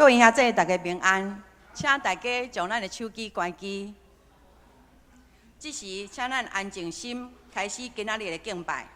各位兄弟，大家平安，请大家将咱的手机关机。这时，请咱安静心，开始今仔日的敬拜。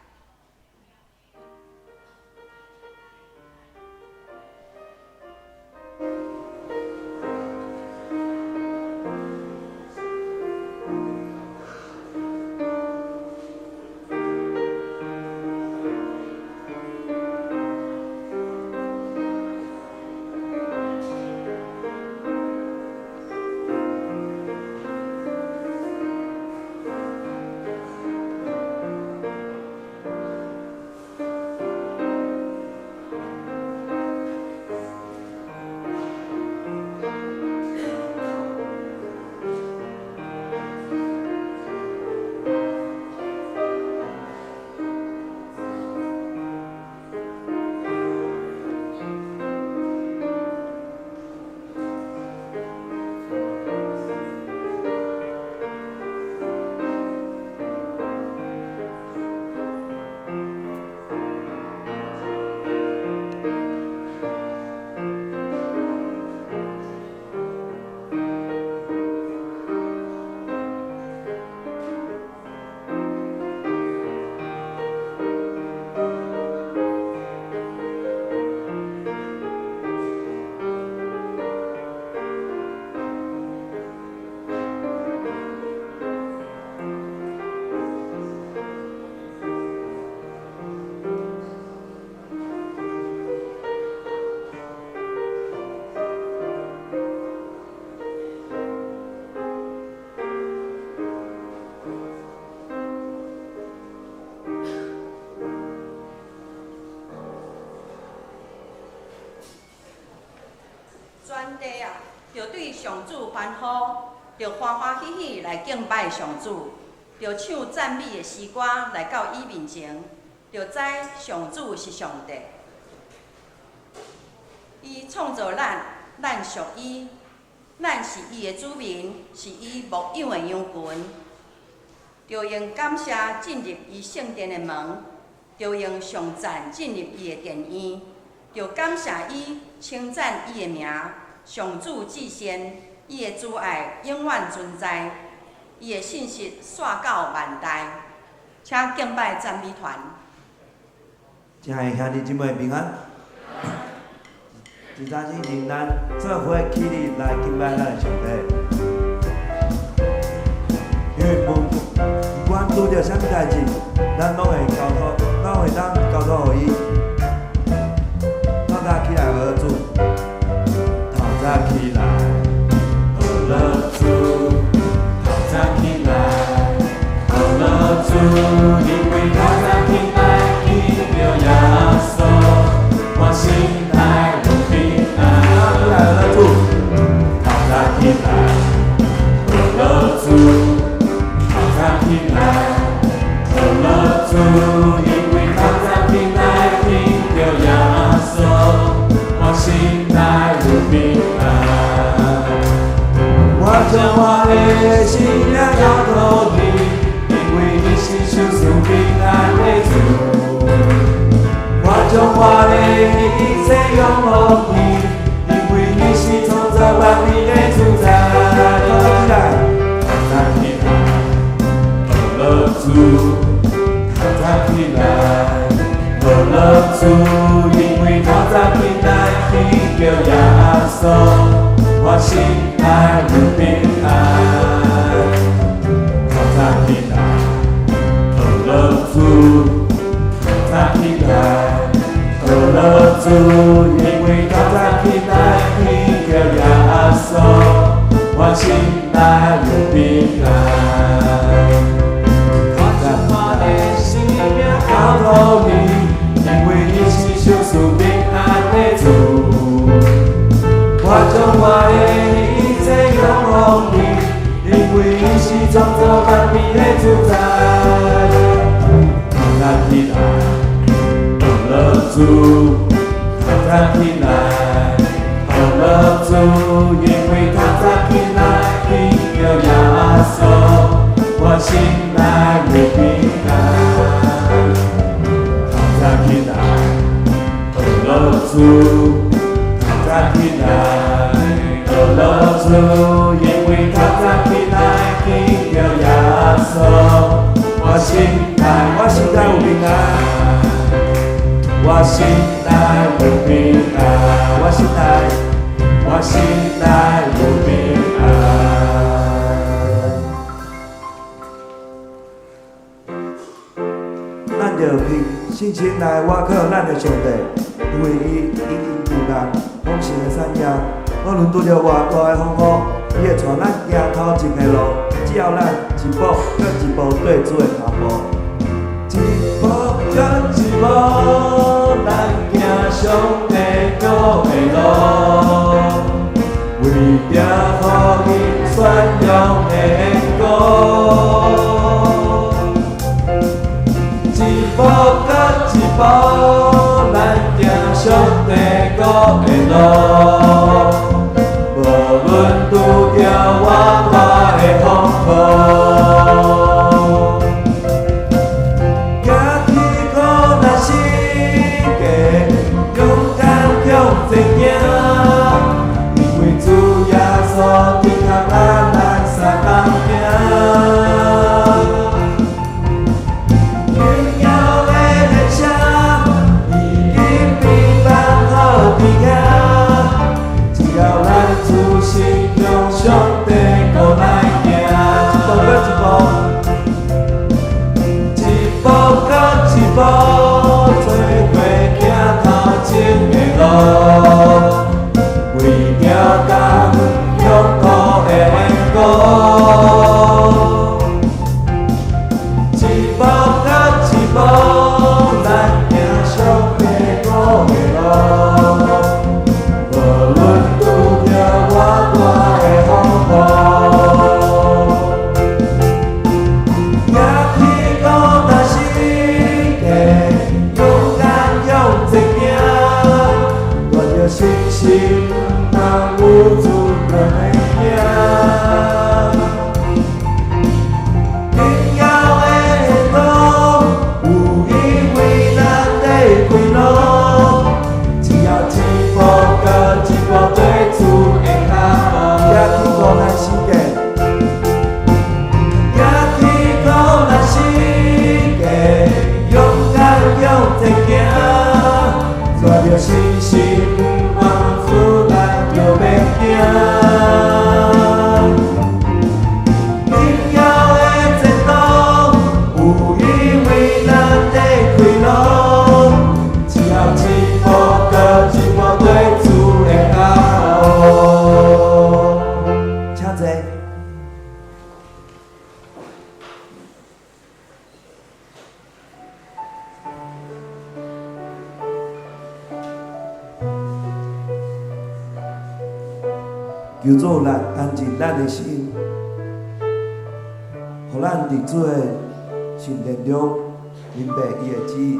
全地啊，着对上主欢呼，着欢欢喜喜来敬拜上主，着唱赞美的诗歌来到伊面前，着知上主是上帝。伊创造咱，咱属伊，咱是伊的子民，是伊牧养的羊群。着用感谢进入伊圣殿的门，着用上赞进入伊的殿院，着感谢伊，称赞伊的名。上主至善，伊的慈爱永远存在，伊的信实线到万代。请敬拜赞美团。亲爱的兄弟姊妹平安。今早之前，咱做伙起立来敬拜咱的上帝。因为不管拄着啥物代志，咱拢会交托，咱会当交托予伊。大家起来合主。头早起来，好了主，头早起来，好了主，因为头早起来，见着耶稣，我心内有平安。起来了主，头早起来，好了主，头早起来，好了主，因为头早起来，见着耶稣，我心内有平安。我将我的心命交托你，因为你是赐福平安的主。我将我的一切仰望你，因为你是创造万物的主宰。头早起来，好了主，头早起来，好了主，因为头早起来见着耶稣。我心内有平安，头早起来，好了主，头早起来，好了主，因为头早起来见着耶稣，我心内有平安。我将我的生命交托你，因为你是主，因为透早起来见着耶稣，我心内有平安，我心内有平安，我心内有平安。咱着凭信心来倚靠咱的上帝，因为伊已经救咱丰盛的产业。无论拄着偌大的风雨，伊会带咱行头前的路，只要咱一步搁一步对主的脚步，一步搁一步，咱行上帝教的路，为着予因宣扬的缘故。一步搁一步，咱行上帝教的路，无论拄着偌大的风雨，举起苦难世界，勇敢向前行，因为主耶稣伫脚咱三人行。上帝过来行，一步搁一步，做伙行头前的路，为着感向土的缘故，一步搁一步，咱行上帝过的路，无论拄着偌大的信心不通有主人的名，荣耀的路有伊为咱在开路，只要一步搁一步对主的脚步，举起苦难世界，举起苦难世界，勇敢向前行，带着信心。求主来安静咱的心，互咱伫主的训练中明白伊的旨意。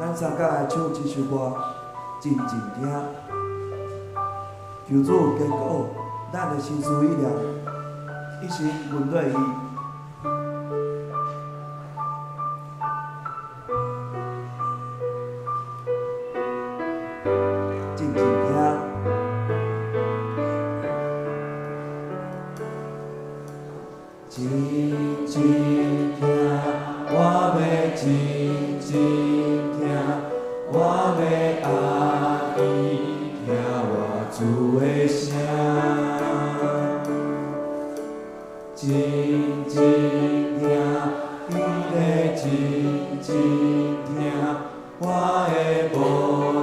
咱三甲来唱这首歌，静静听，求主坚固咱的心思意念，一心跟对伊。静静听，我要静静听，我要爱伊听我主的声。静静听，伊在静静听，我的无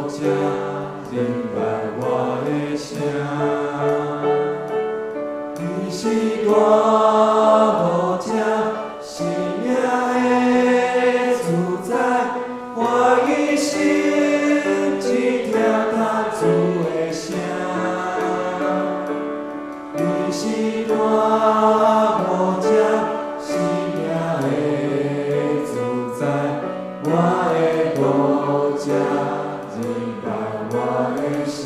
遮明白我的声。伊是我无遮生命的主宰，我一心只听他主的声。伊是我无遮生命的主宰，我的无遮明白我的声。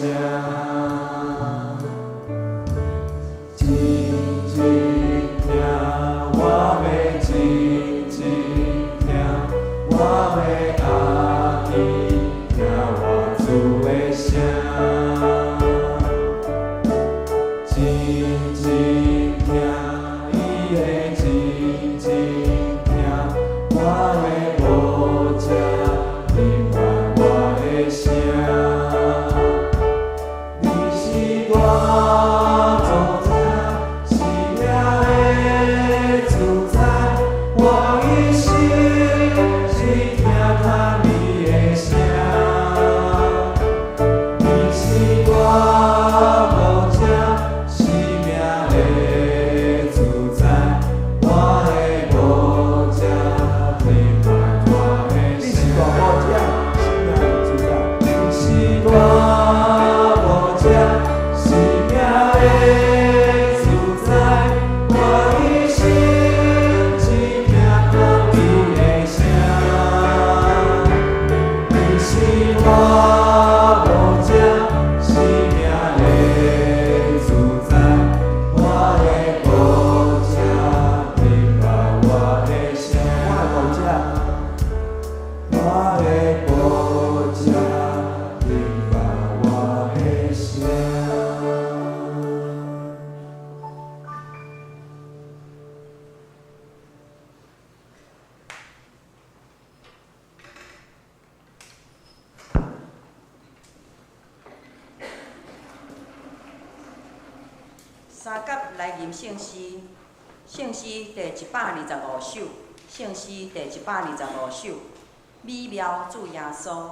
三甲来吟圣诗，圣诗第125首，圣诗第125首，美妙主耶稣。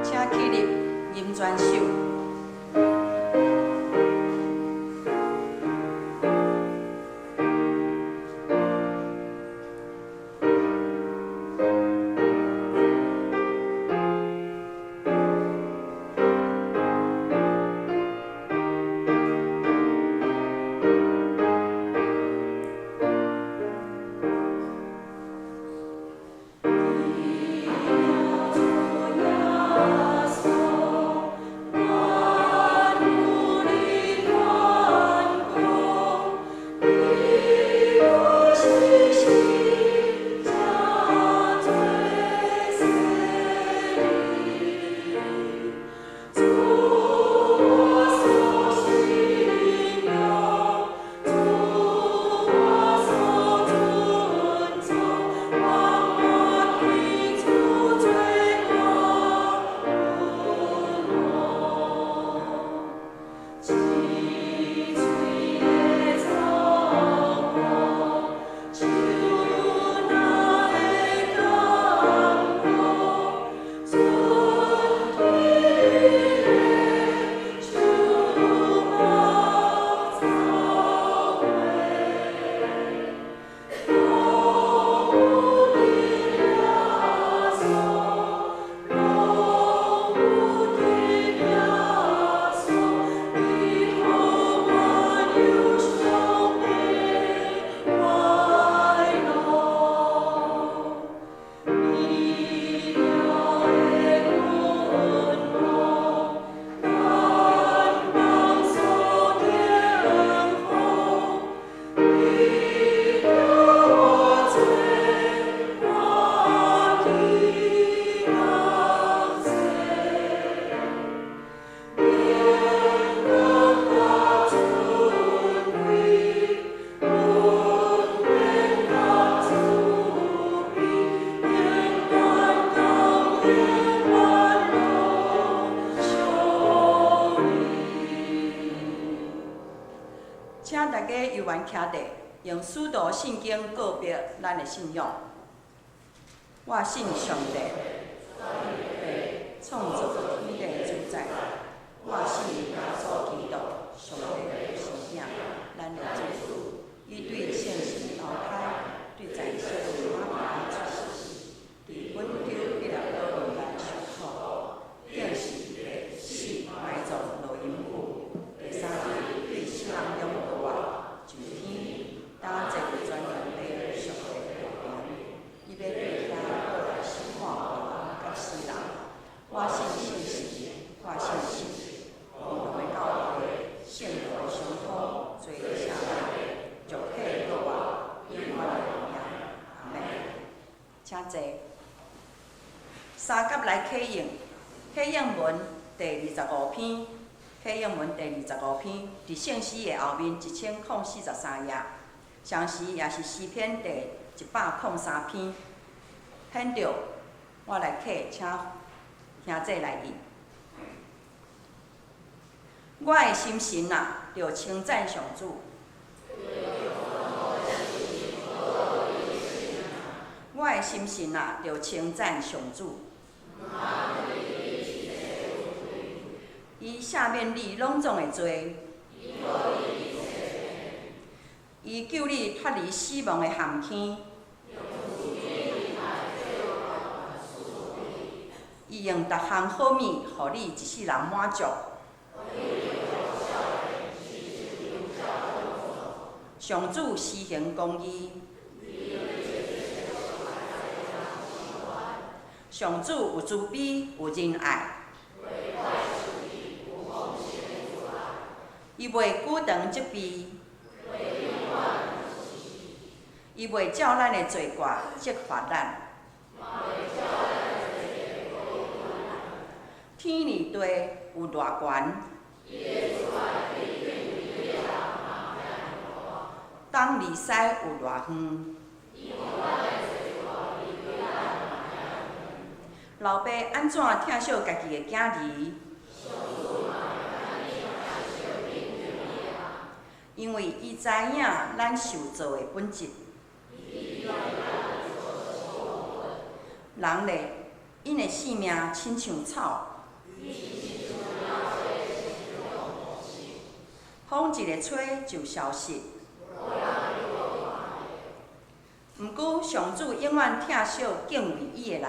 请起立，吟全首。请大家游玩徛地，用使徒圣经告别咱的信仰。我信上帝，创造天地主宰。我信耶稣基督，上帝的生命，咱的主。伊对现实投胎，对在世马平出世，伫温州一粒岛内来受苦，竟是第4埋葬落阴府，第3日对死人拥抱上天，打坐专用的上帝的名，伊要对遐倒来审判活人甲死人。我信现实，我信实，共同的教会，圣道的相通，做下来，就体落我，永远的荣耀。阿门。请坐。三甲来启应，启应文第25篇，启应文第25篇，伫圣诗的后面1043页。上时也是诗篇第103篇，显着我来客，请兄弟来念。我的心神啊，着称赞上主。我的心神啊，着称赞上主。伊赦免你拢总的罪，伊救你脱离死亡的陷阱，伊用逐项好物，互你一世人满足。上主施行公义，上主有慈悲，有仁爱。伊袂久长责备，伊袂照咱的罪过责罚咱。天离地有偌悬，东离西有偌远。老爸安怎疼惜家己的囝儿？因为伊知影咱受造的本质。人咧，因的性命亲像草，风一个吹就消失。毋过上主永远疼惜敬畏伊的人，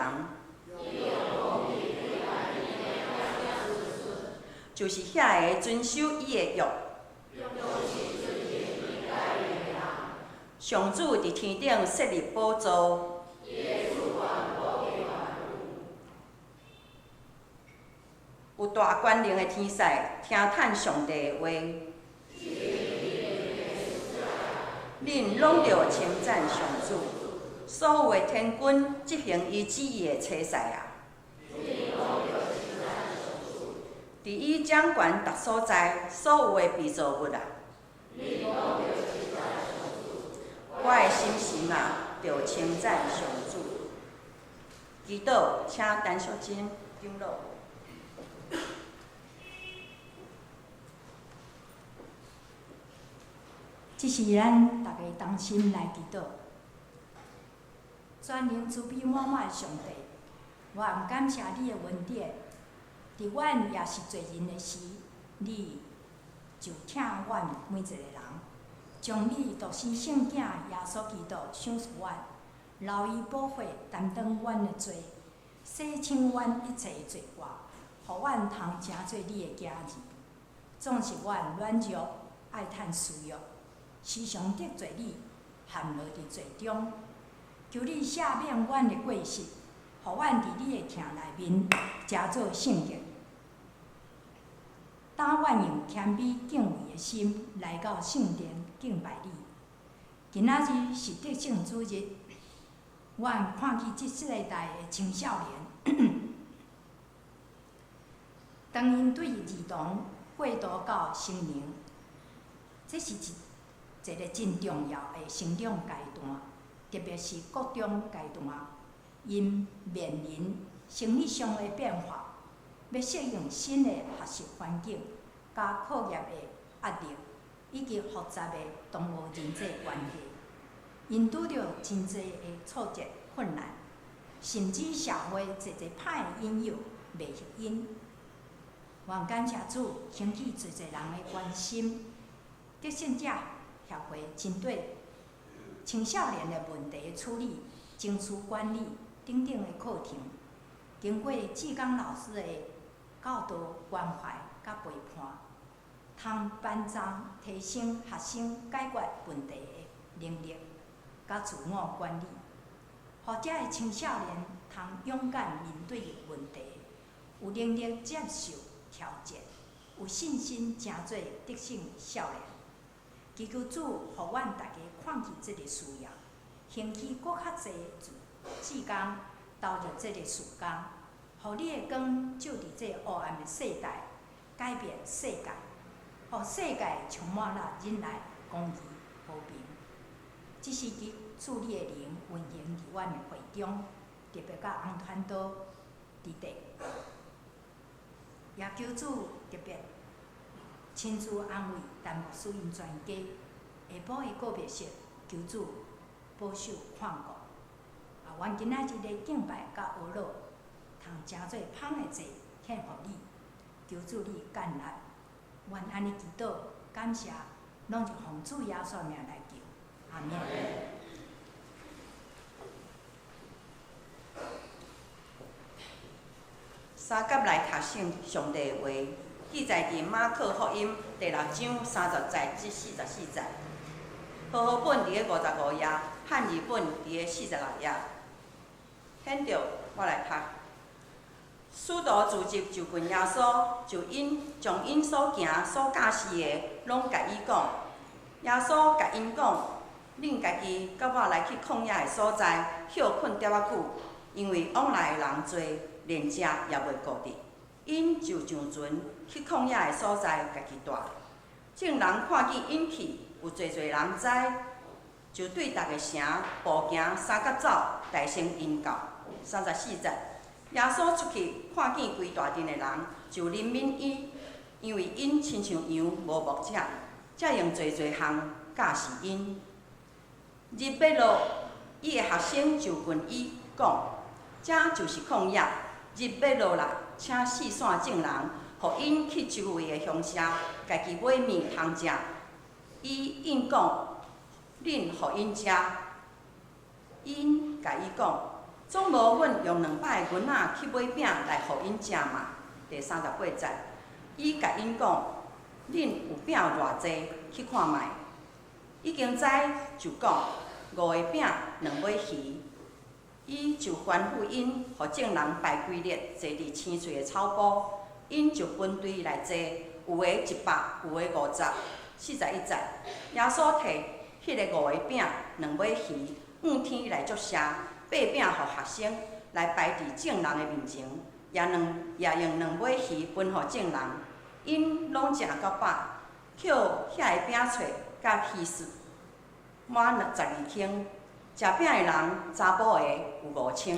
就是遐个遵守伊的约。上主伫天顶设立宝座，有大权能的天使听叹上帝的话，恁拢着称赞上主。所有的天君执行伊旨意的车赛啊！伫伊掌权逐所在，所有的被造物啊！我的心神啊，着称赞上主。祈祷，请陈淑贞长老。这是咱大家同心来祈祷。全能慈悲满满的上帝，我感谢你的恩典。伫阮也是罪人的时，你就疼阮每一个人，将你独生圣囝耶稣基督赏赐阮，留伊保护，担当阮的罪，洗清阮一切的罪过，互阮通成做你的囝儿。总是阮软弱，爱趁私欲，时常得罪你，陷落伫罪中。求你赦免阮的过失，互阮伫你的疼内面加做圣洁。当阮用谦卑敬畏的心来到圣殿敬拜你。今仔日是得胜主日，阮看见这世代的青少年，当因对儿童过渡到成年，这是一个真重要的成长阶段，特别是高中阶段，因面临生理上的变化，要适应新的学习环境、甲课业的压力，以及复杂的同学人际关系，因拄着真侪的挫折困难，甚至社会一歹的引诱，袂适应。愿感谢主，兴起侪人的关心。得胜者协会针对青少年的问题的处理、情绪管理等等的课程，经过志刚老师的教导、关怀甲陪伴，通帮助提升学生解决问题的能力甲自我管理，互这个青少年通勇敢面对问题，有能力接受挑战，有信心成做得胜少年。祈求主，互阮大家看见这个需要，兴起搁较侪志工投入这个事工，互你的光照伫这黑暗的世代，改变世界，互世界充满了忍耐、公义、和平。这是其主理的灵运行伫阮的会中，特别甲红团岛伫地，也求主特别亲自安慰陈牧师因全家。下晡的告别式，求主保守看顾。阮今仔日的敬拜甲学乐，通诚做芳的祭献互你，求主你干力。阮安尼祈祷，感谢，拢是奉主耶稣名来求，阿门。三甲来读圣上帝的话，记载伫马可福音第6章30节至44节。和合本伫个55页，汉语本伫个46页。显着我来读。使徒自接就近耶稣，就将因所行所教示的，拢甲伊讲。耶稣甲因讲：恁家己甲我来去旷野的所在，休困伫仔久，因为往来的人多，连食也袂顾得。因就上船去旷野的所在，家己住。众人看见因去，有侪人知，就对逐个城步行3角走，大声因告。34节，耶稣出去看见规大阵的人，就怜悯伊，因为因亲像羊无牧者，才用侪项教示因。日八落，伊的学生就近伊讲：这就是旷野。日八落啦，请四散众人，互因去周围的乡舍，家己买面通食。伊因讲：恁互因食。因甲伊讲：总无阮用200个银仔去买饼来互因食嘛。第38节，伊甲因讲：恁有饼偌济，去看卖。已经知就讲5个饼2尾鱼。伊就吩咐因，互众人排规列，坐伫青翠的草埔。因就分队来坐，有的100，有的50。41节，耶稣摕迄个5个饼2尾鱼，仰天来祝谢，8饼互学生来摆伫众人的面前，也用2尾鱼分互众人。因拢食到饱，捡遐个饼脆甲鱼丝，满12斤。食饼的人，查甫的有5000。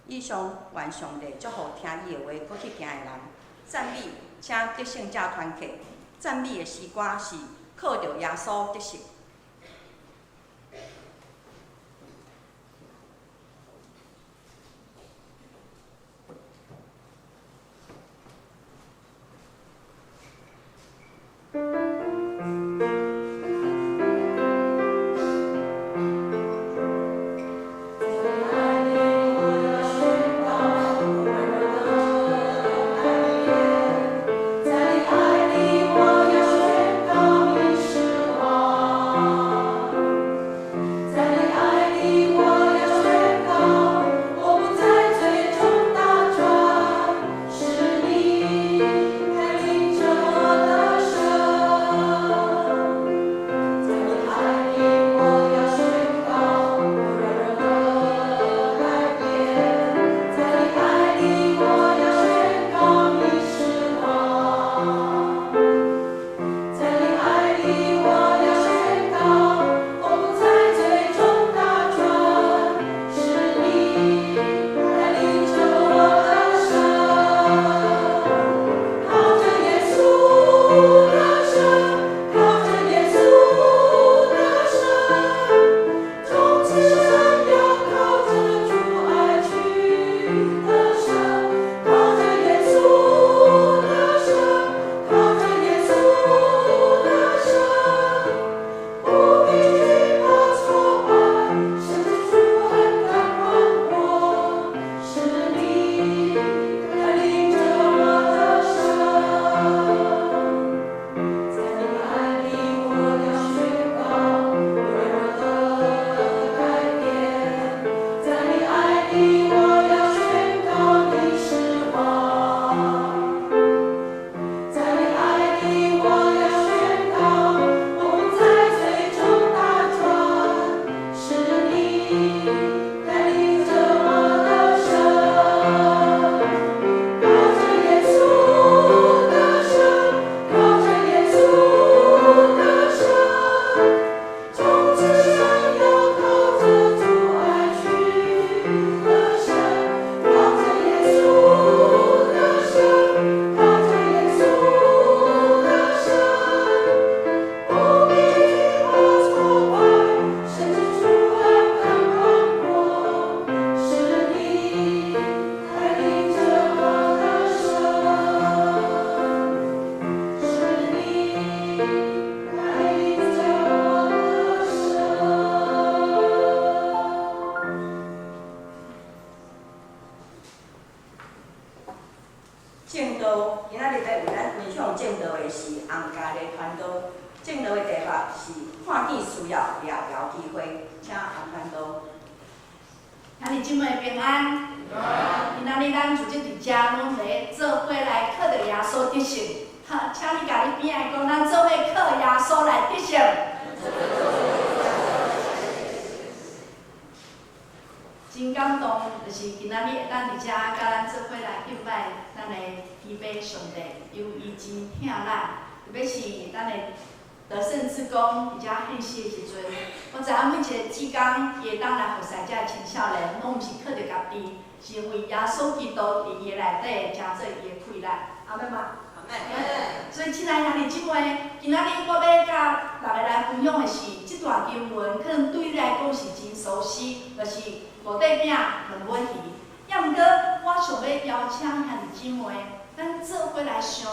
以上愿上帝祝福听伊的话，搁去行的人。赞美，请得胜者团契。赞美的诗歌是靠着耶稣得胜。在你爱里，我要宣告你是王。正道今仔日要为咱分享正道的是洪家的传道。正道的题目是看见需要，聊聊机会，请洪传道。兄弟姊妹平安。今仔日咱就即伫遮拢来做伙来靠着耶稣得胜。哈，请你家己边仔讲，咱做伙靠耶稣来得胜。真感动，就是今仔日会当伫遮甲咱做伙来敬拜咱的天父上帝，因为伊真疼咱，特别是咱的得胜之功，伫遮献诗的时阵，我知影每一个志工，伊会当来服侍遮的青少年，拢毋是靠着家己，是因为耶稣基督伫伊的内底，成做伊的快乐。阿妹嘛。所以，亲爱兄弟姊妹，今仔日我要甲大家来分享的是，这段经文可能对你来讲是真熟悉，就是五块饼、两尾鱼。也毋过，我想要邀请兄弟姊妹，咱做伙来想，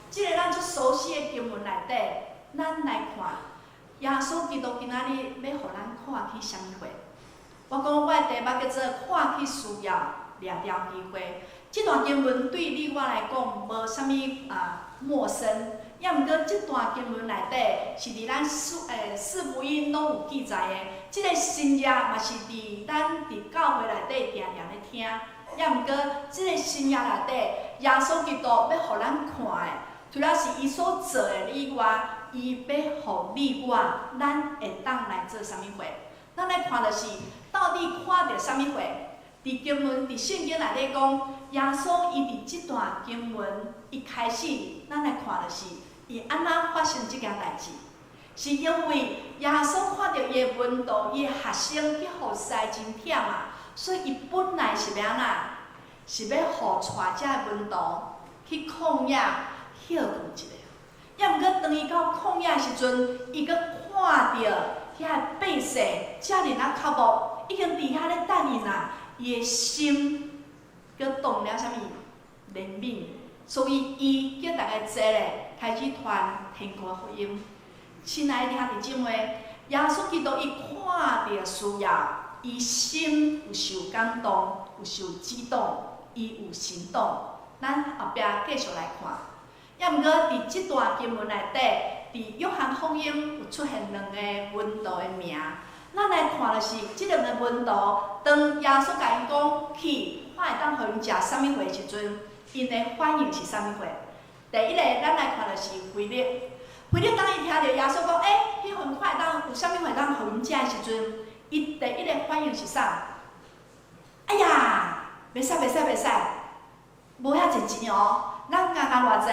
即个咱足熟悉的经文内底，咱来看，耶稣基督今仔日要互咱看起啥物货？我讲我的题目叫做“看起需要，掠着机会”。这段经文对你我来讲无啥物陌生，也毋过这段经文内底是伫咱四福音拢有记载的。这个新约嘛是咱伫教会内底定定咧听，也毋过这个新约内底，耶稣基督要互咱看的，除了是伊所做的以外，伊要互你我，咱会当来做啥物货？咱来看就是到底看到啥物货？伫经文伫圣经内底讲，耶稣伊伫即段经文一开始，咱来看就是伊安怎发生即件代志，是因为耶稣看到伊的门徒、伊的学生去服侍真忝啊，所以伊本来是要安怎？是要互带遮的门徒去旷野歇困一下。也毋过当伊到旷野时阵，伊阁看到遐百姓遮尔啊较无，已经伫遐咧等伊啦。伊的心，佮动了啥物怜悯，所以伊叫大家坐咧，开始传天国福音。亲爱的兄弟姊妹，耶稣基督伊看到需要，伊心有受感动，有受激动，伊有行动。咱后壁继续来看。也毋过伫即段经文内底，伫约翰福音有出现两个门徒的名。咱来看的是即两个门徒，当耶稣甲因讲去，我会当互因食啥物货时阵，因的反应是啥物货？第一个，咱来看的是腓力。腓力当伊听到耶稣讲，迄份我会当有啥物货当互因食的时阵，伊第一个反应是啥？哎呀，袂使，无遐侪钱哦，咱刚刚偌济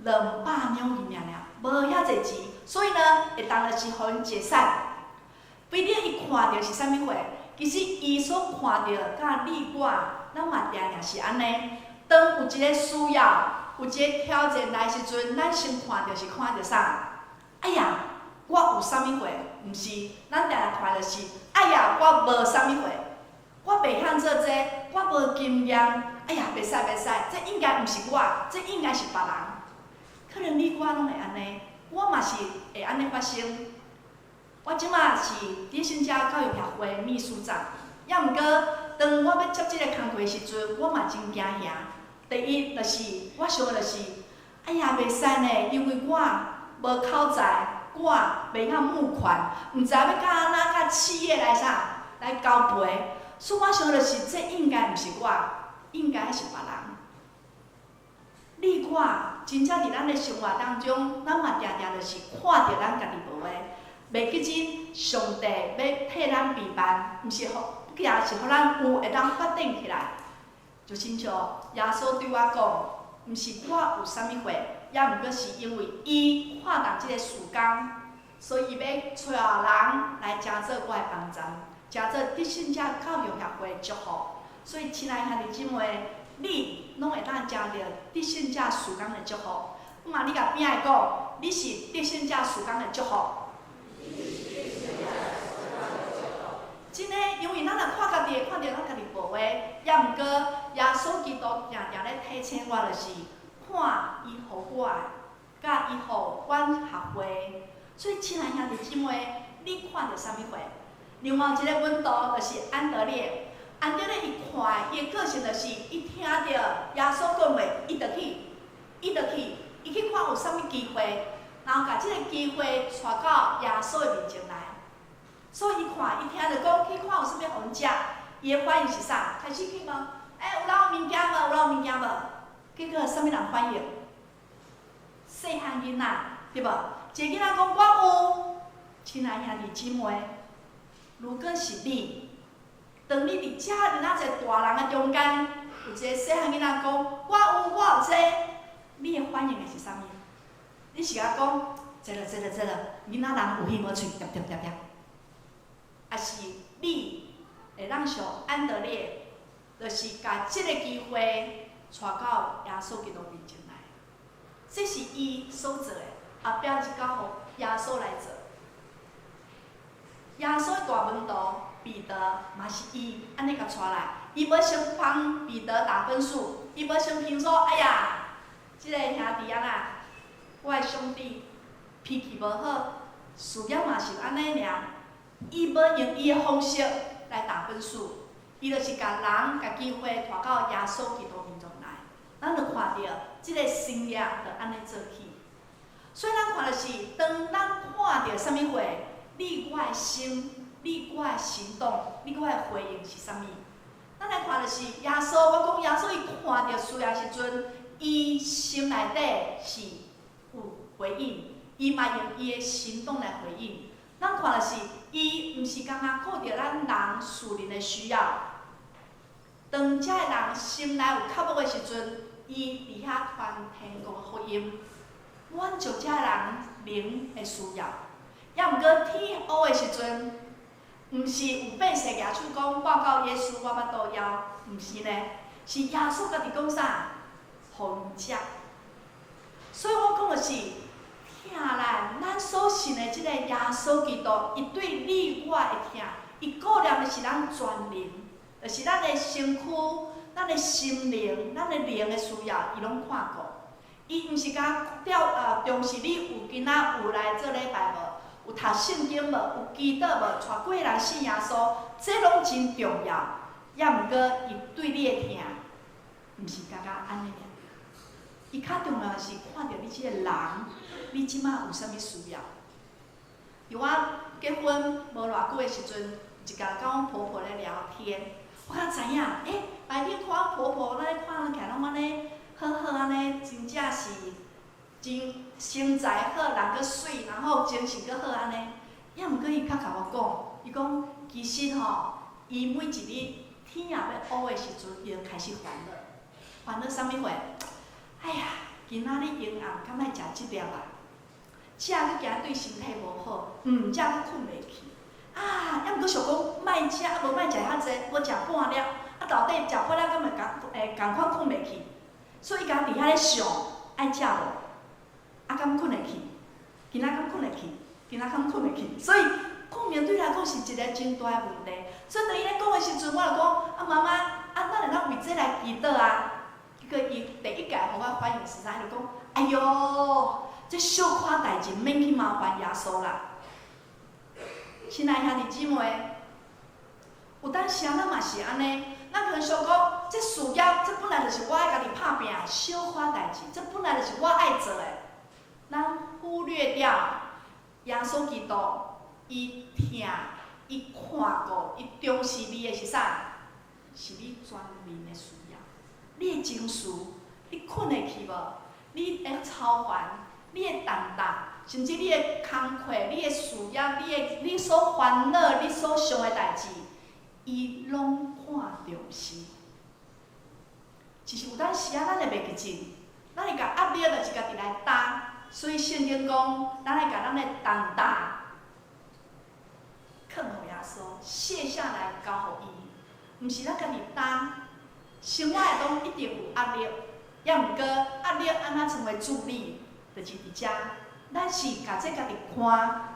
，200两银尔，无遐侪钱，所以呢，会当就是互因节省。腓力伊看到是啥物货？其实伊所看到，甲你我，咱嘛定定是安尼。当有一个需要，有一个挑战来时阵，咱先看到是看到啥？哎呀，我有啥物货？毋是，咱定定看到是，哎呀，我无啥物货，我袂晓做这，我无经验。哎呀，袂使，这应该毋是我，这应该是别人。可能你我拢会安尼，我嘛是会安尼发生。我即马是伫新社教育协会秘书长，也毋过，当我要接即个工作的时阵，我嘛真惊遐。第一，就是我想的就是，哎呀，袂使呢，因为我无口才，我袂晓募款，毋知要甲安怎甲企业来啥来交陪，所以我想的就是，这应该毋是我，应该是别人。你我真正伫咱的生活当中，咱嘛定定就是看到咱家己无的。袂记真，上帝要替咱备办，毋是也是互咱有会当发展起来。就亲像耶稣对我讲，毋是我有啥物货，也毋过是因为伊看重即个事工，所以伊要找人来加做我的帮站，加做得胜者教育协会的祝福。所以，亲爱兄弟姊妹，你拢会当加着得胜者事工的祝福。嘛，你甲边仔讲，你是得胜者事工的祝福。真诶，因为咱若看家己，看到咱家己无话，也毋过耶稣基督定定咧提醒我，就是看伊互我，甲伊互阮协会。所以，亲爱兄弟姊妹，你看到啥物货？另外一个门徒就是安德烈，按照咧，伊看伊个性就是，伊听到耶稣讲话，伊就去，伊去看有啥物机会，然后甲即个机会带到耶稣的面前来。所以伊看，伊听着讲去看有啥物好食，伊的反应是啥？开始去问，有人有物件无？有人有物件无？结果啥物人反应？细汉囡仔，对无？一个囡仔讲我有，亲爱兄弟姊妹，如果是你，当你伫遮尔仔侪大人的中间，有一个细汉囡仔讲我有这，你的反应会是啥物？你是甲讲，这了，囡仔人有耳无喙，喋，还是你会让像安德烈，就是甲即个机会带到耶稣基督面前来？这是伊所做的，后壁是交互耶稣来做。耶稣的大门徒彼得嘛是伊安尼甲带来，伊要先帮彼得打分数，伊要先评说，哎呀，即个兄弟啊啦，我的上帝脾气无好，事业嘛是安尼尔，伊要用伊的方式来打分数，伊就是甲人甲机会带到耶稣基督面前来，咱就看到即个心力就安尼做起。所以咱看的是，当咱看到啥物货，你我的心，你我的行动，你我的回应是啥物？咱来看的是耶稣，我讲耶稣伊看到需要时阵，伊心内底是有回应，伊嘛用伊的行动来回应。咱看的是，伊毋是干那顾着咱人属灵的需要。当遮个人心内有渴慕的时阵，伊伫遐传天国的福音，满足遮个人灵的需要。也毋过天黑的时阵，毋是有百姓举手讲报告耶稣，我捌倒枵，毋是呢，是耶稣家己讲啥，互伊食。所以我讲的是，听咱所信的即个耶稣基督，伊对你我会听，伊顾念的是咱全灵，就是咱的身躯、咱的心灵、咱的灵的需要，伊拢看顾。伊毋是甲重视你有囡仔有来做礼拜无？有读圣经无？有祈祷无？带几个人信耶稣，这拢真重要。也毋过，伊对你的听，毋是刚刚安尼尔。伊较重要的是看到你即个人，你即马有啥物需要。伫我结婚无偌久的时阵，一家甲阮婆婆咧聊天，我才知影，白天看阮婆婆，咱咧看起来拢安尼好好安尼，真正是真。身材好，人阁水，然后精神阁好安尼。也毋过伊较甲我讲，伊讲其实吼，伊每一日天也要黑的时阵，伊就开始烦恼。烦恼啥物货？哎呀，今仔日阴暗，敢莫食即粒啊？食阁惊对身体无好，食阁困袂去。也毋过想讲莫食，无莫食遐济，无食半粒，到底食半粒，敢会共款困袂去？所以伊家伫遐咧想，爱食无？敢困会去？今仔敢困会去？今仔敢困会去？所以困眠对来讲是一个真大的问题。所以当伊咧讲的时阵，我就讲妈妈，咱会当为这来祈祷啊。结果伊第一届互我反应是啥？伊就讲：哎哟，这小可代志免去麻烦耶稣啦。亲爱兄弟姊妹，有当时啊，咱嘛是安尼。咱可能想讲，这事业，这本来就是我爱家己拍拼的小可代志，这本来就是我爱做的。咱忽略掉耶稣基督，伊听，伊看顾，伊重视你的是啥？是你全面的需要。你的情绪，你困会去无？你的操烦，你的担当，甚至你的工课、你的事业、你所烦恼、你所想的代志，伊拢看重视。只是有当时啊，咱会袂记真，咱会甲压力就是家己来担。所以圣经讲，咱来甲咱的担当放互耶稣，卸下来交互伊，毋是咱家己担。生活内中一定有压力，也毋过压力安怎成为助力，就是伫遮，咱是甲这家己看，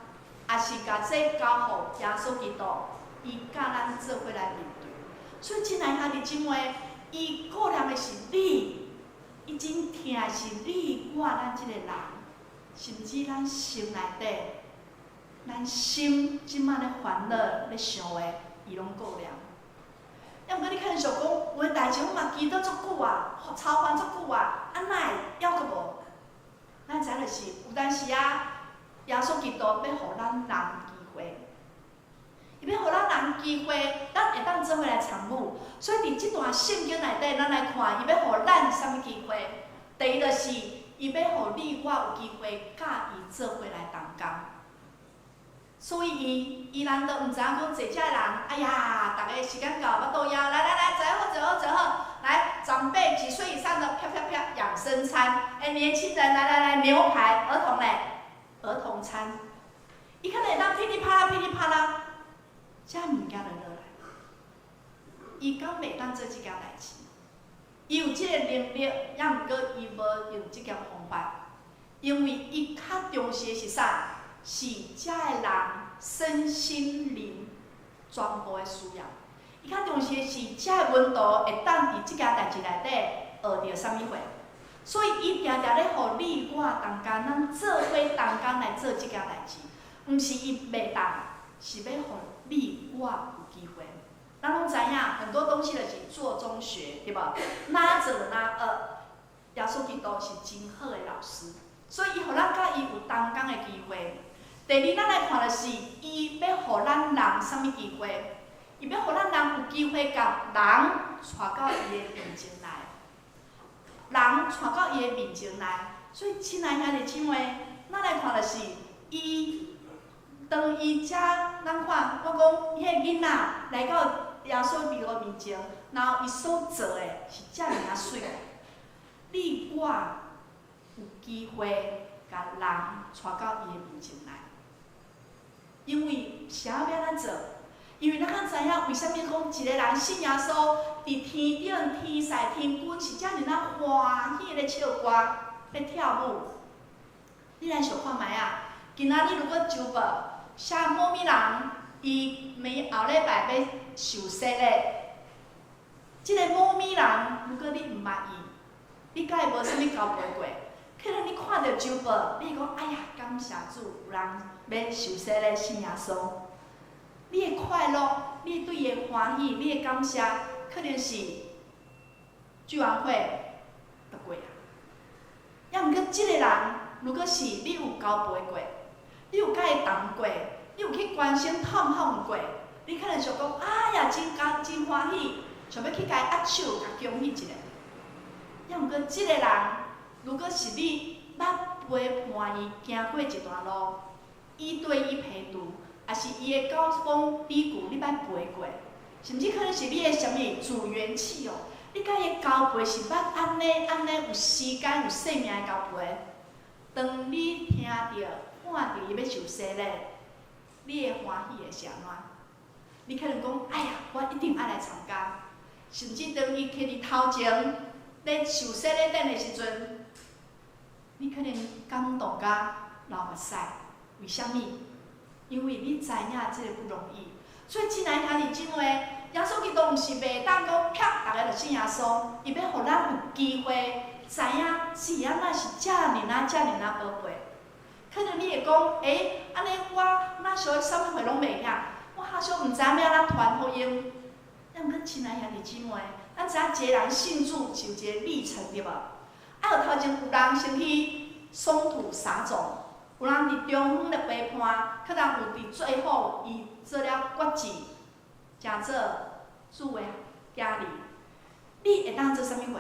也是甲这交互耶稣基督，伊甲咱做伙来面对。所以，亲爱兄弟姊妹，伊顾念的是你，伊真疼的是你我咱即个人。甚至咱心内底，咱心即摆咧烦恼咧想的，伊拢顾念。要情阮嘛祈祷足久啊，操烦足久啊，哪会还阁无？咱知影就是有当时啊，耶稣基督要互咱人机会，伊要互咱人机会，咱会当做伙来参悟。所以伫即段圣经内底，咱来看，伊要互咱啥物机会？第一就是伊要互你我有机会甲伊做伙来同工。所以伊难道毋知影讲坐遮人，哎呀，逐个时间到，要倒腰，来，坐好，来，长辈几岁以上的，啪养生餐，年轻人来牛排，儿童嘞，儿童餐，伊可能会当噼里啪啦，遮物件就落来，伊敢袂当做即件代志？伊有即个能力，也毋过伊无用即件方法，因为伊较重视的是啥？是遮个人身心灵全部的需要。伊较重视的是遮个温度会当伫即件代志内底学着啥物货，所以伊定定咧互你我同工，咱做伙同工来做即件代志，毋是伊袂当，是要互你我有机会。咱拢知影，很多东西就是做中学，对无？哪做哪学。耶稣基督是真好的老师，所以伊互咱甲伊有同工的机会。第二，咱来看的是，伊要互咱人啥物机会？伊要互咱人有机会甲人带到伊的面前来，人带到伊的面前来。所以，亲爱兄弟姊妹，咱来看的是，伊当伊遮，咱看，我讲迄个囡仔来到耶稣基督面前，然后伊所做的是遮尔啊水，你我有机会甲人带到伊的面前来。因为啥要安怎做？因为咱较知影为虾米讲一个人信耶稣，伫天顶天使天君是遮尔啊欢喜咧唱歌咧跳舞。你来想看觅啊，今仔日如果周报写某物人，伊后礼拜要受洗咧，即个某物人如果你毋捌伊，你甲伊无啥物交陪过。可能你看到周报，你讲哎呀，感谢主，有人要受洗咧信耶稣。你的快乐，你对伊的欢喜，你的感谢，可能是聚完会就过啊。也毋过，即个人如果是你有交陪过，你有甲伊同过，你有去关心探访过，你可能想讲哎呀，真欢喜，想要去甲伊握手，甲恭喜一下。也毋过，即个人。如果是你捌陪伴伊行过一段路，伊对伊陪读，也是伊的高峰低谷，你捌陪过，甚至可能是你的什物助缘器哦，你甲伊交陪是捌安尼有时间有生命的交陪。当你听着看着伊要受洗咧，你的欢喜会是安怎？你可能讲，哎呀，我一定爱来参加，甚至当伊去伫头前咧受洗咧等的时阵。你可能感动甲流目屎，为虾米？因为你知影这个不容易。所以，亲爱兄弟姊妹，耶稣基督毋是袂当讲啪，大家就信耶稣，伊要互咱有机会知影是安那是遮尔啊宝贵。可能你会讲，安尼我哪想啥物货拢袂晓，我好像毋知影要安怎传福音。要毋过，亲爱兄弟姊妹，咱知影一个人信主是有一个历程，对无？啊，有头前有人先去松土撒种，有人伫中央咧陪伴，可能有伫最后伊做了决志，成做主的囝儿。你会当做啥物货？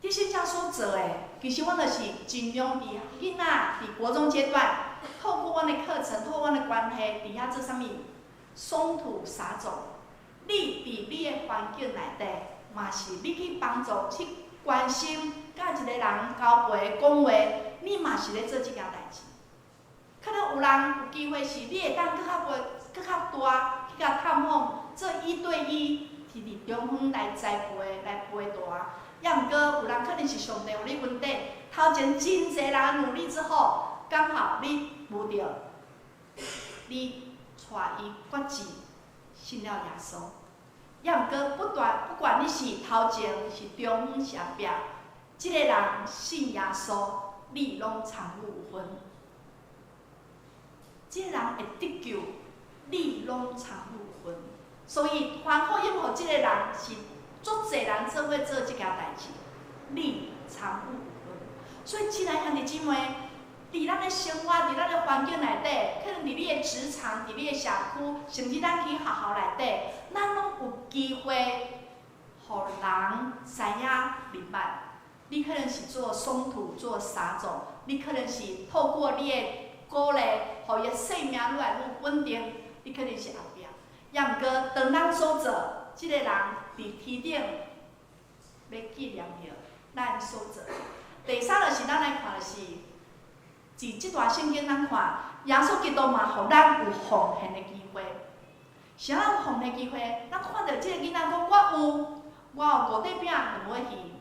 这些遮所做的，其实阮就是尽量伫囡仔伫国中阶段，透过阮的课程，透过阮的关系，伫遐做啥物？松土撒种。你伫你的环境内底，嘛是你去帮助去关心。甲一个人交陪讲话，你嘛是咧做即件代志。可能有人有机会是你会当搁较大，去甲探访，做1对1，是伫中央来栽培来陪大。也毋过有人可能是上帝有你稳定，头前真侪人努力之后，刚好你遇到，你带伊决志信了耶稣。也毋过不管你是头前是中央是后壁。即个人信耶稣，你拢参与有份。即个人会得救，你拢参与有份。所以传福音互即个人是足侪济人做伙做即件代志，你参与有份。所以，亲爱兄弟姊妹，伫咱的生活，伫咱的环境内底，可能伫你的职场、伫你的社区，甚至咱去学校内底，咱拢有机会，互人知影明白。你可能是做松土、做沙种，你可能是透过你的鼓励，互伊的生命愈来愈稳定。你可能是后壁，也毋过当咱所做，即个人伫天顶要纪念着咱所做。第三就是咱来看，就是伫即段圣经咱看，耶稣基督嘛，互咱有奉献的机会。啥人有奉献机会？咱看到即个囡仔讲，我有5块饼2尾鱼。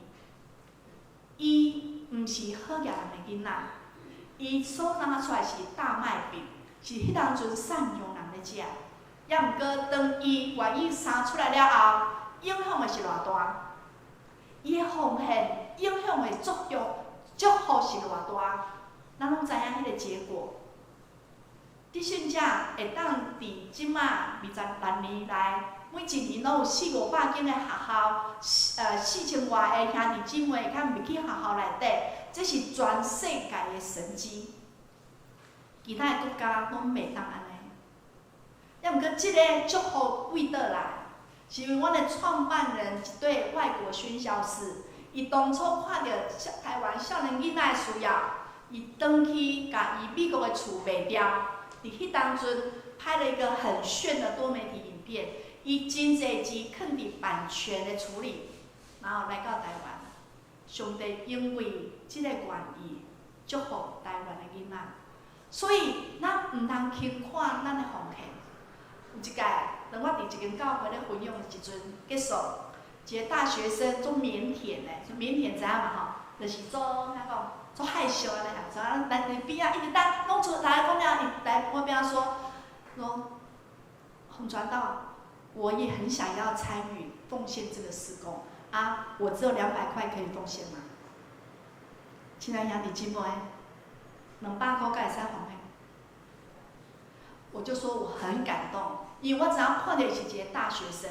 伊毋是好业人的囡仔，伊所拿出来是大麦饼，是迄当阵善良人咧食。也毋过，当伊愿意生出来了后，影响的是偌大？伊的奉献影响的祝福是偌大？咱拢知影迄个结果。伫圣者会当伫即马26年来。每一年拢有400-500间的学校，4000外的兄弟姊妹较入去学校内底，这是全世界的神迹。其他的国家拢袂当安尼。也毋过，即个祝福为倒来，是因为阮的创办人一对外国宣教士，伊当初看到台湾少年囡仔的需要，伊转去甲伊美国的厝卖掉，伫迄当阵拍了一个很炫的多媒体影片。伊真侪钱囥伫版权的处理，然后来到台湾。上帝因为即个愿意祝福台湾的囡仔，所以咱毋通轻看咱的奉献。有一届，当我伫一间教会咧分享的时阵，结束，一个大学生做腼腆的，腼腆知影嘛吼，就是做哪讲，做害羞安尼啊，做来边仔一直当弄出来讲了，伊来我边仔说，洪传道。我也很想要参与奉献这个事工啊！我只有200块可以奉献吗？亲爱兄弟姊妹，200块敢会使奉献？我就说我很感动，因为我只要看到是一个大学生，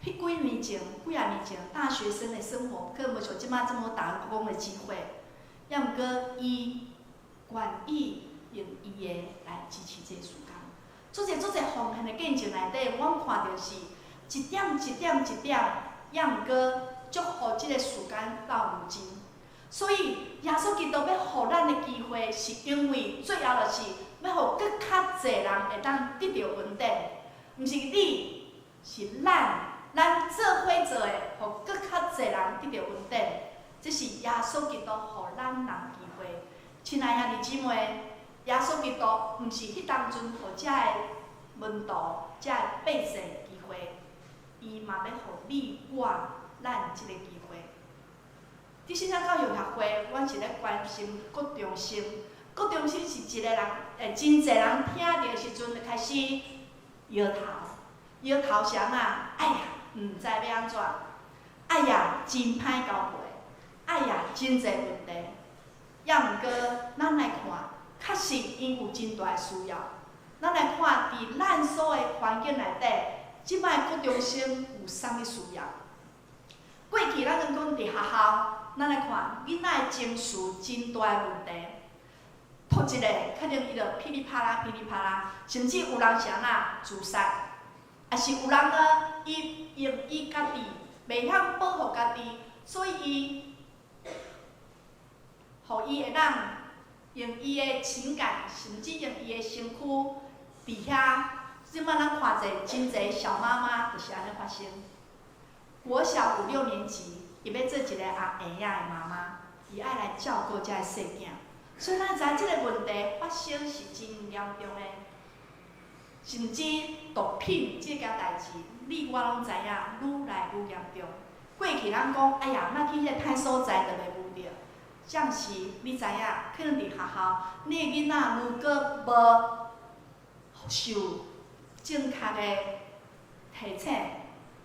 迄几年前、几啊年前，大学生的生活可能无像即摆这么打工的机会，也毋过伊愿意用伊的来支持这个事工。做者奉献的见证内底，阮看到是一点一点一点，也毋过祝福即个事间到如今。所以耶稣基督要互咱的机会，是因为最后就是要互更较侪人会当得到稳定，毋是你，是咱做伙做的，互更较侪人得到稳定。这是耶稣基督互咱人机会。亲爱兄弟姊妹。耶稣基督毋是迄当阵互遮的门徒、遮的百姓机会，伊嘛要互你咱即个机会。伫圣经教育协会，阮是咧关心国中生。国中生是一个人，真侪人听到的时阵就开始摇头啥啊？哎呀，毋知要安怎？哎呀，真歹交配！哎呀，真侪问题。也毋过，咱来看。确实，因有真大的需要。咱来看，伫咱所的环境内底，即摆国中生有啥物需要？过去咱讲伫学校，咱来看囡仔的情绪真大的问题。突一个，可能伊就噼里啪啦，甚至有人是安那自杀，也是有人呢，伊用伊家己袂晓保护家己，所以伊，互伊会当。用伊的情感，甚至用伊的身躯，伫遐，即摆咱看者真侪小妈妈就是安尼发生。国小5、6年级，伊要做一个阿婴仔的妈妈，伊爱来照顾遮个细囝，所以咱知即个问题发生是真严重的，甚至毒品即件代志，你我拢知影，愈来愈严重。过去咱讲，哎呀，莫去迄个歹所在，就袂误着。暂时你知影，可能伫学校，你的囡仔如果无受正确的提醒，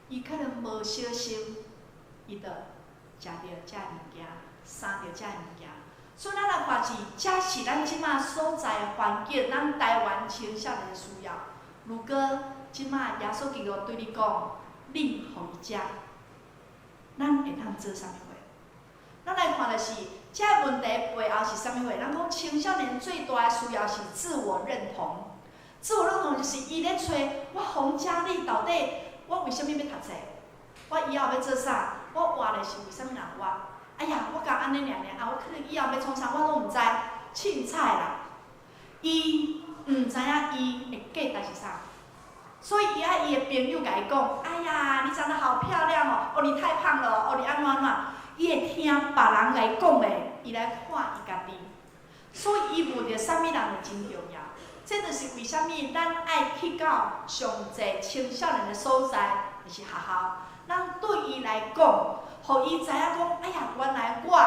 伊可能无小心，伊就食着遮物件，生着遮物件。所以咱来看是，这是咱即马所在的环境，咱台湾青少年的需要。如果即马耶稣基督对你讲，恁互伊食，咱会当做啥物货？咱来看的是，这个问题背后是啥物货？咱讲青少年最大的需要是自我认同。自我认同就是伊咧找我洪家丽到底我为什么要读册？我以后要做啥？我活的是为什么人活？哎呀，我甲安尼尔啊，我可能以后要创啥，我拢毋知，凊彩啦。伊毋知影伊的价值是啥，所以伊的朋友甲伊讲：哎呀，你长得好漂亮哦，哦你太胖了，哦你安怎怎，伊会听别人来讲的，伊来看伊家己。所以伊问着啥物人就真重要。这就是为什么咱爱去到上济青少年的所在，就是学校。咱对伊来讲，互伊知影讲，哎呀，原来我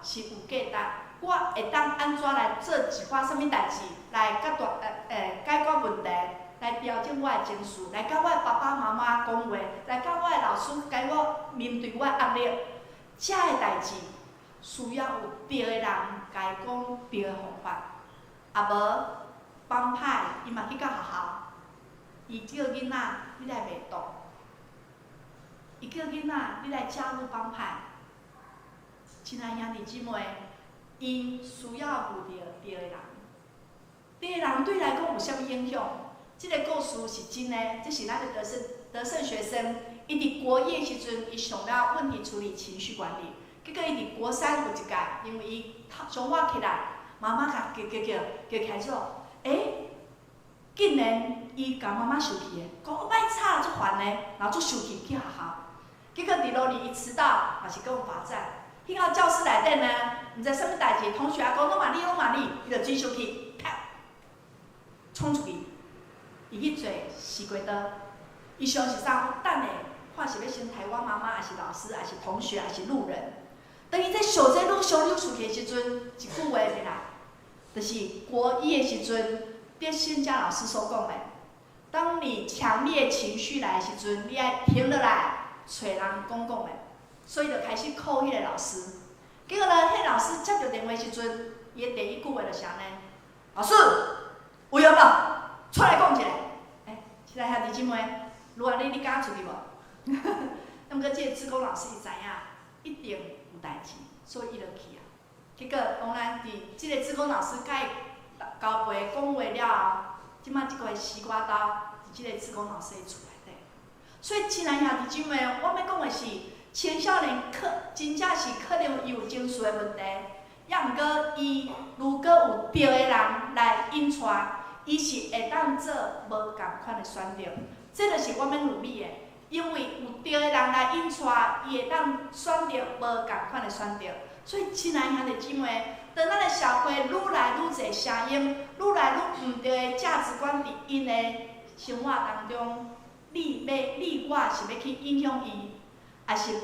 是有价值，我会当安怎来做一寡啥物代志，来解决问题，来调整我的情绪，来甲我的爸爸妈妈讲话，来甲我的老师甲我面对我的压力，遮个代志需要有对的人甲伊讲对的方法，啊无。帮派，伊嘛去到学校，伊叫囡仔你来卖毒，伊叫囡仔你来加入帮派。亲爱兄弟姊妹，因需要有对的人，对的人对伊来讲有啥物影响？这个故事是真的，这是咱的得胜学生，伊伫国一时阵，伊上了问题处理情绪管理，结果伊伫国三有一届，因为伊上晚起来，妈妈甲叫开始。竟然伊甲妈妈生气的，讲我歹吵足烦的，然后足生气去学校。结果伫路里伊迟到，也是给我罚站。去到教室内底呢，毋知啥物代志，同学讲拢骂你，伊就真生气，啪，冲出去。伊去做西瓜刀，伊想是啥？等下看是要先台湾妈妈，还是老师，还是同学，还是路人。等伊在小这愈想愈生气的时阵，一句话袂来。就是国一的时阵，必先家老师所讲的，当你强烈情绪来的时阵，你爱停落来，找人讲的，所以就开始 call 迄个老师。结果呢，迄老师接到电话的时阵，伊的第一句话就是安尼：老师，有闲无？出来讲一下。亲爱兄弟姊妹，如果你敢出去无？那么这个志工老师伊知影，一定有代志，所以伊就去啊。结果当然，伫即个志工老师甲伊交陪讲话了后，即摆即个西瓜刀伫即个志工老师的厝内底。所以，亲爱兄弟姊妹，我要讲的是，青少年真正是可能伊有情绪的问题，也毋过伊如果有对的人来引带，伊是会当做无共款的选择。这就是我们努力的，因为有对的人来引带，伊会当选择无共款的选择。所以，亲爱兄弟姊妹，当咱的社会愈来愈侪声音，愈来愈毋对的价值观伫因的生活当中，你我是要去影响伊，还是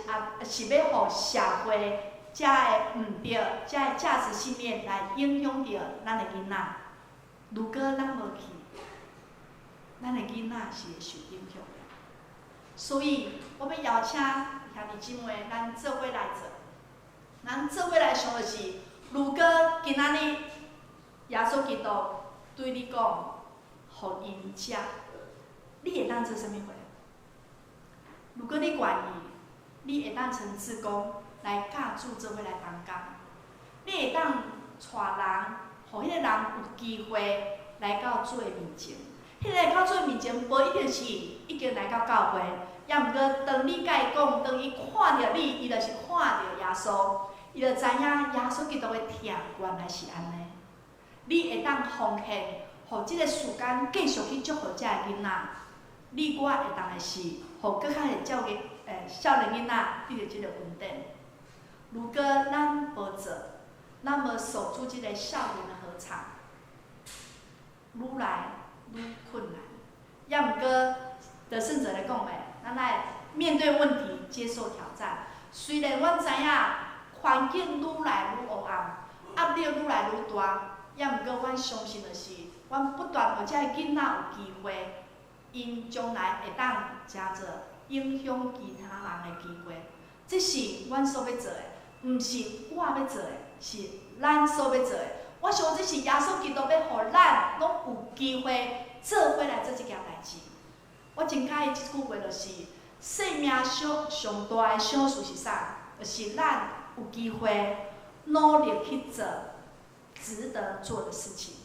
要互社会遮的毋对、遮的价值信念来影响着咱的囡仔？如果咱无去，咱的囡仔是会受影响的。所以，我要邀请兄弟姊妹，咱做伙来做。咱做伙来想的是，如果今仔日耶稣基督对你讲，互因食，你会当做啥物货？如果你愿意，你会当成志工来教主做伙来同工，你会当带人，互迄个人有机会来到主的面前。迄个来到主的面前，无一定是已经来到教会，也毋过当你甲伊讲，当伊看着你，伊就是看着耶稣。伊就知影耶稣基督的疼原来是安尼，你会当奉献，互即个时间继续去祝福遮个囡仔。你我会当的是，互搁较会照顾少年囡仔遇到即个稳定。如果咱无做，咱无守住即个少年的合场，愈来愈困难。也毋过，得胜者来讲诶，咱来面对问题，接受挑战。虽然阮知影。环境愈来愈黑暗，压力愈来愈大，也毋过，阮相信的是，阮不断互遮个囡仔有机会，因将来会当加做影响其他人的机会。这是阮所要做的，毋是我要做的，是咱所要做的。我想这是耶稣基督要互咱拢有机会做伙来做这件代志。我真喜欢即句话，就是生命上大的小事是啥？就是咱有机会努力去做值得做的事情，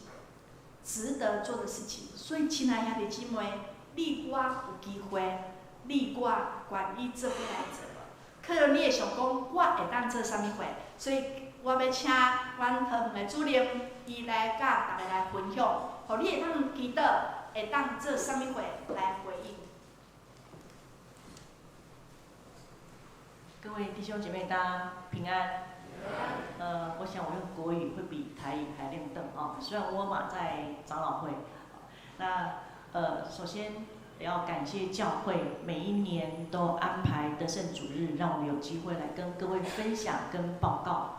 值得做的事情。所以，亲爱兄弟姊妹，你我有机会，你我愿意做伙来做。可能你会想讲，我会当做啥物货？所以我要请阮桃园的主任伊来甲大家来分享，互你会当记得会当做啥物货来回应。各位弟兄姐妹，大家平安。我想我用国语会比台语还亮灯啊。虽然我嘛在长老会，首先也要感谢教会每一年都安排得胜主日，让我们有机会来跟各位分享跟报告。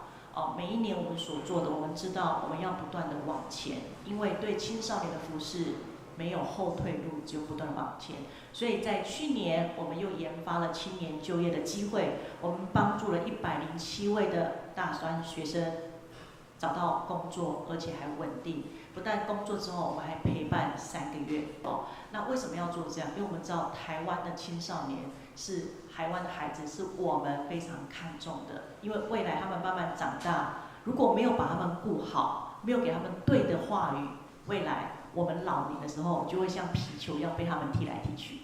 每一年我们所做的，我们知道我们要不断的往前，因为对青少年的服事没有后退路，只有不断的往前。所以在去年，我们又研发了青年就业的机会，我们帮助了107位的大专学生找到工作，而且还稳定。不但工作之后，我们还陪伴3个月。那为什么要做这样？因为我们知道台湾的青少年是台湾的孩子，是我们非常看重的。因为未来他们慢慢长大，如果没有把他们顾好，没有给他们对的话语，未来我们老年的时候就会像皮球一样被他们踢来踢去。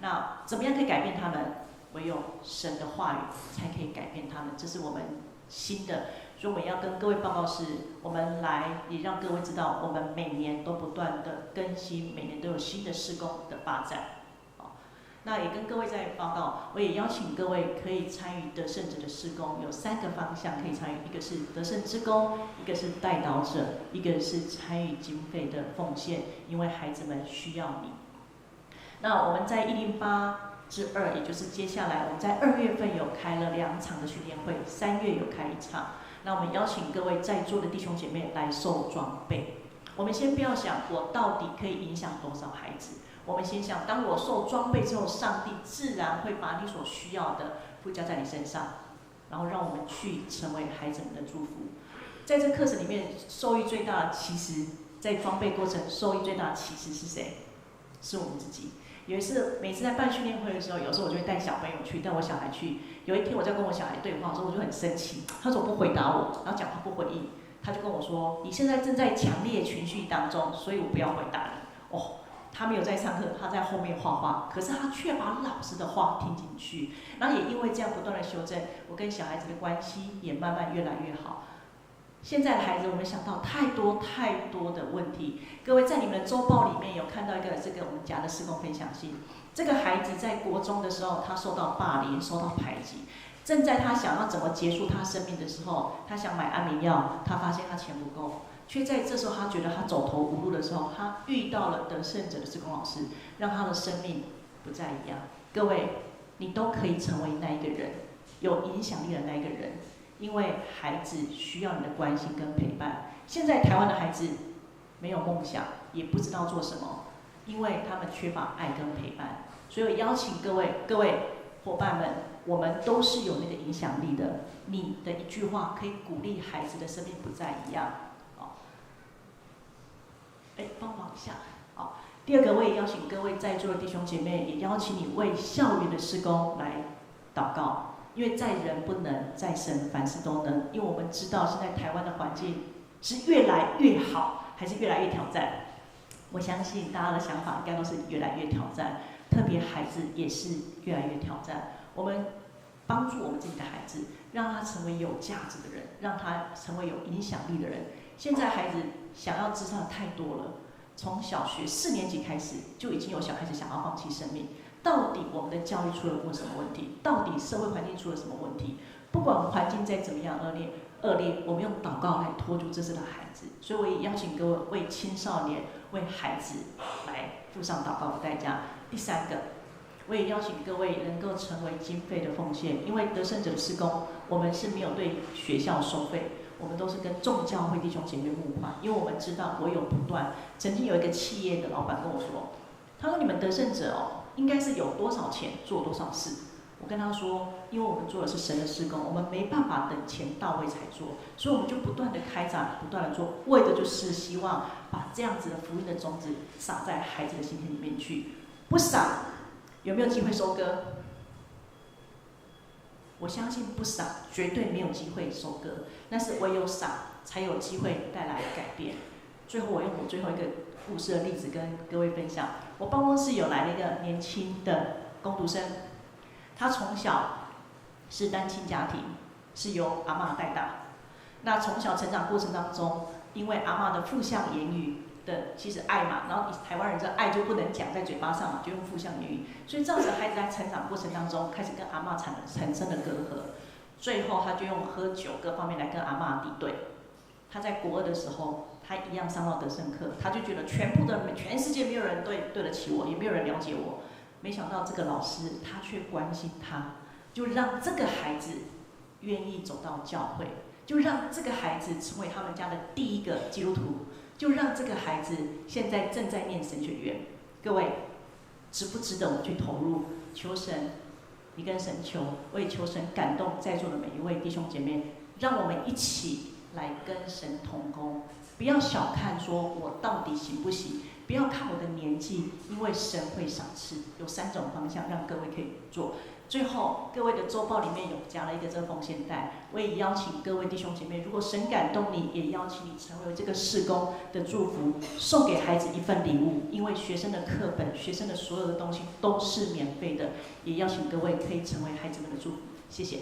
那怎么样可以改变他们？唯有神的话语才可以改变他们。这是我们新的。所以我们要跟各位报告是，我们来也让各位知道，我们每年都不断的更新，每年都有新的事工的发展。那也跟各位在报告，我也邀请各位可以参与得胜者的事工，有3个方向可以参与，一个是得胜之工，一个是代祷者，一个是参与经费的奉献，因为孩子们需要你。那我们在108+2，也就是接下来我们在2月份有开了2场的训练会，3月有开1场。那我们邀请各位在座的弟兄姐妹来受装备。我们先不要想我到底可以影响多少孩子，我们先想，当我受装备之后，上帝自然会把你所需要的附加在你身上，然后让我们去成为孩子们的祝福。在这课程里面，受益最大的，其实在装备过程受益最大的其实是谁？是我们自己。有一次，每次在办训练会的时候，有时候我就会带小朋友去，带我小孩去。有一天我在跟我小孩对话的时候，我就很生气，他说不回答我，然后讲话不回应，他就跟我说：“你现在正在强烈情绪当中，所以我不要回答你。”他没有在上课，他在后面画画，可是他却把老师的话听进去。然后也因为这样不断的修正，我跟小孩子的关系也慢慢越来越好。现在的孩子，我们想到太多的问题。各位在你们的周报里面有看到一个我们家的事工分享信。这个孩子在国中的时候，他受到霸凌，受到排挤。正在他想要怎么结束他生命的时候，他想买安眠药，他发现他钱不够，却在这时候他觉得他走投无路的时候，他遇到了得胜者的事工老师，让他的生命不再一样。各位，你都可以成为那一个人，有影响力的那一个人。因为孩子需要你的关心跟陪伴。现在台湾的孩子没有梦想，也不知道做什么，因为他们缺乏爱跟陪伴。所以我邀请各位伙伴们，我们都是有那个影响力的。你的一句话可以鼓励孩子的生命不再一样。帮忙一下。第二个，我也邀请各位在座的弟兄姐妹，也邀请你为校园的事工来祷告。因为在人不能，在神凡事都能。因为我们知道现在台湾的环境是越来越好，还是越来越挑战？我相信大家的想法应该都是越来越挑战，特别孩子也是越来越挑战。我们帮助我们自己的孩子，让他成为有价值的人，让他成为有影响力的人。现在孩子想要知道的太多了，从小学4年级开始就已经有小孩子想要放弃生命。到底我们的教育出了什么问题？到底社会环境出了什么问题？不管环境再怎么样恶劣，我们用祷告来拖住这次的孩子。所以我也邀请各位为青少年、为孩子来付上祷告的代价。第3个，我也邀请各位能够成为经费的奉献，因为得胜者的事工，我们是没有对学校收费，我们都是跟众教会弟兄姐妹募款，因为我们知道我有不断。曾经有一个企业的老板跟我说，他说你们得胜者应该是有多少钱做多少事。我跟他说，因为我们做的是神的事工，我们没办法等钱到位才做，所以我们就不断的开展，不断的做，为的就是希望把这样子的福音的种子撒在孩子的心田里面去，不撒有没有机会收割？我相信不傻，绝对没有机会收割。但是唯有傻，才有机会带来改变。最后，我用我最后一个故事的例子跟各位分享。我办公室有来了一个年轻的工读生，他从小是单亲家庭，是由阿嬷带大。那从小成长过程当中，因为阿嬷的负向言语的，其实爱嘛，然后台湾人这爱就不能讲在嘴巴上嘛，就用负向言语，所以造成孩子在成长过程当中开始跟阿嬷产生了隔阂，最后他就用喝酒各方面来跟阿嬷敌对。他在国2的时候，他一样上到德胜课，他就觉得全世界没有人对得起我，也没有人了解我。没想到这个老师他却关心他，就让这个孩子愿意走到教会，就让这个孩子成为他们家的第一个基督徒，就让这个孩子现在正在念神学院。各位，值不值得我们去投入？求神，你跟神求，我也求神感动在座的每一位弟兄姐妹，让我们一起来跟神同工。不要小看说我到底行不行，不要看我的年纪，因为神会赏赐。有3种方向让各位可以做。最后，各位的周报里面有加了一个这个奉献袋，我也邀请各位弟兄姐妹，如果神感动你，也邀请你成为这个事工的祝福，送给孩子一份礼物，因为学生的课本、学生的所有的东西都是免费的，也邀请各位可以成为孩子们的祝福。谢谢。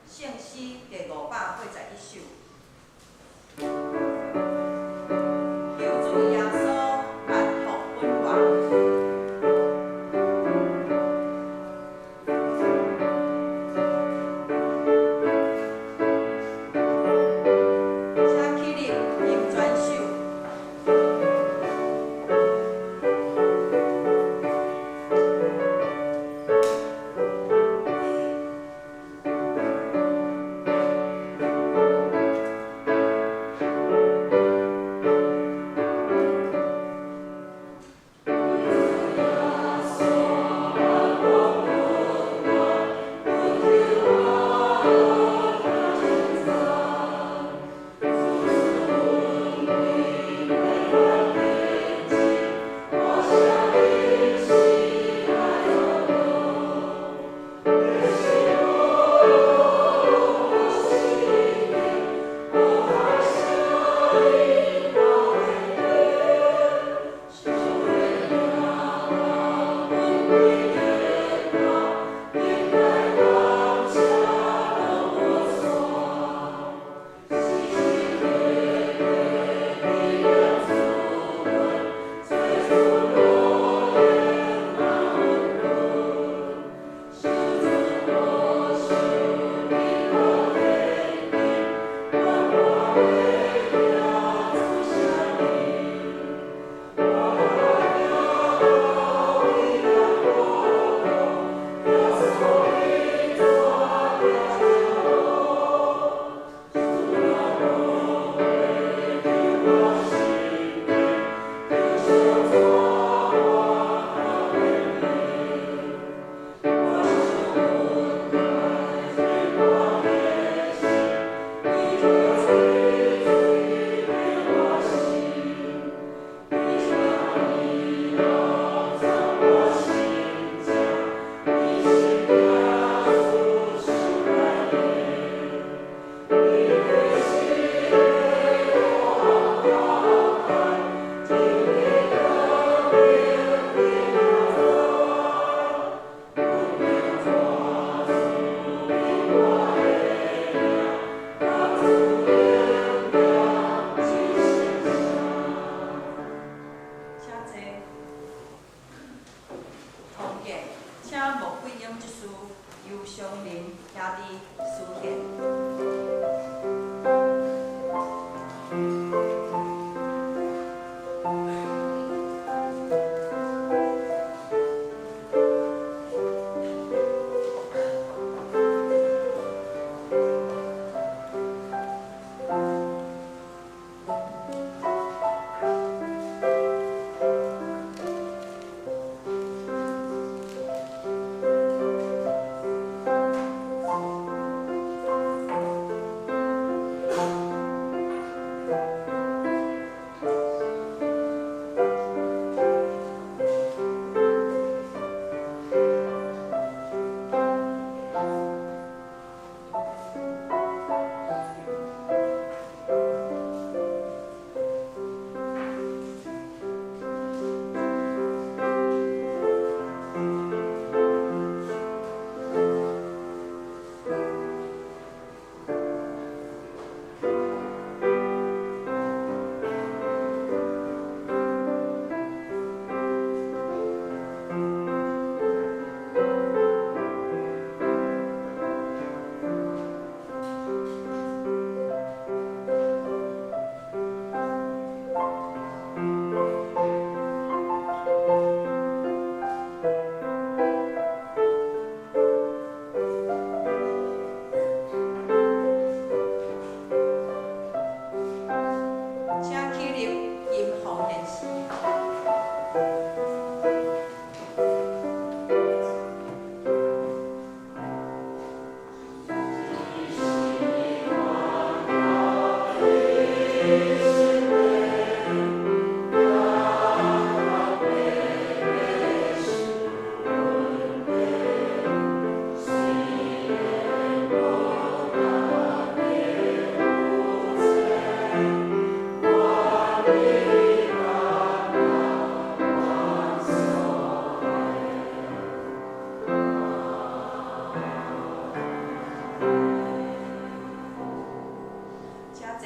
圣诗第581首。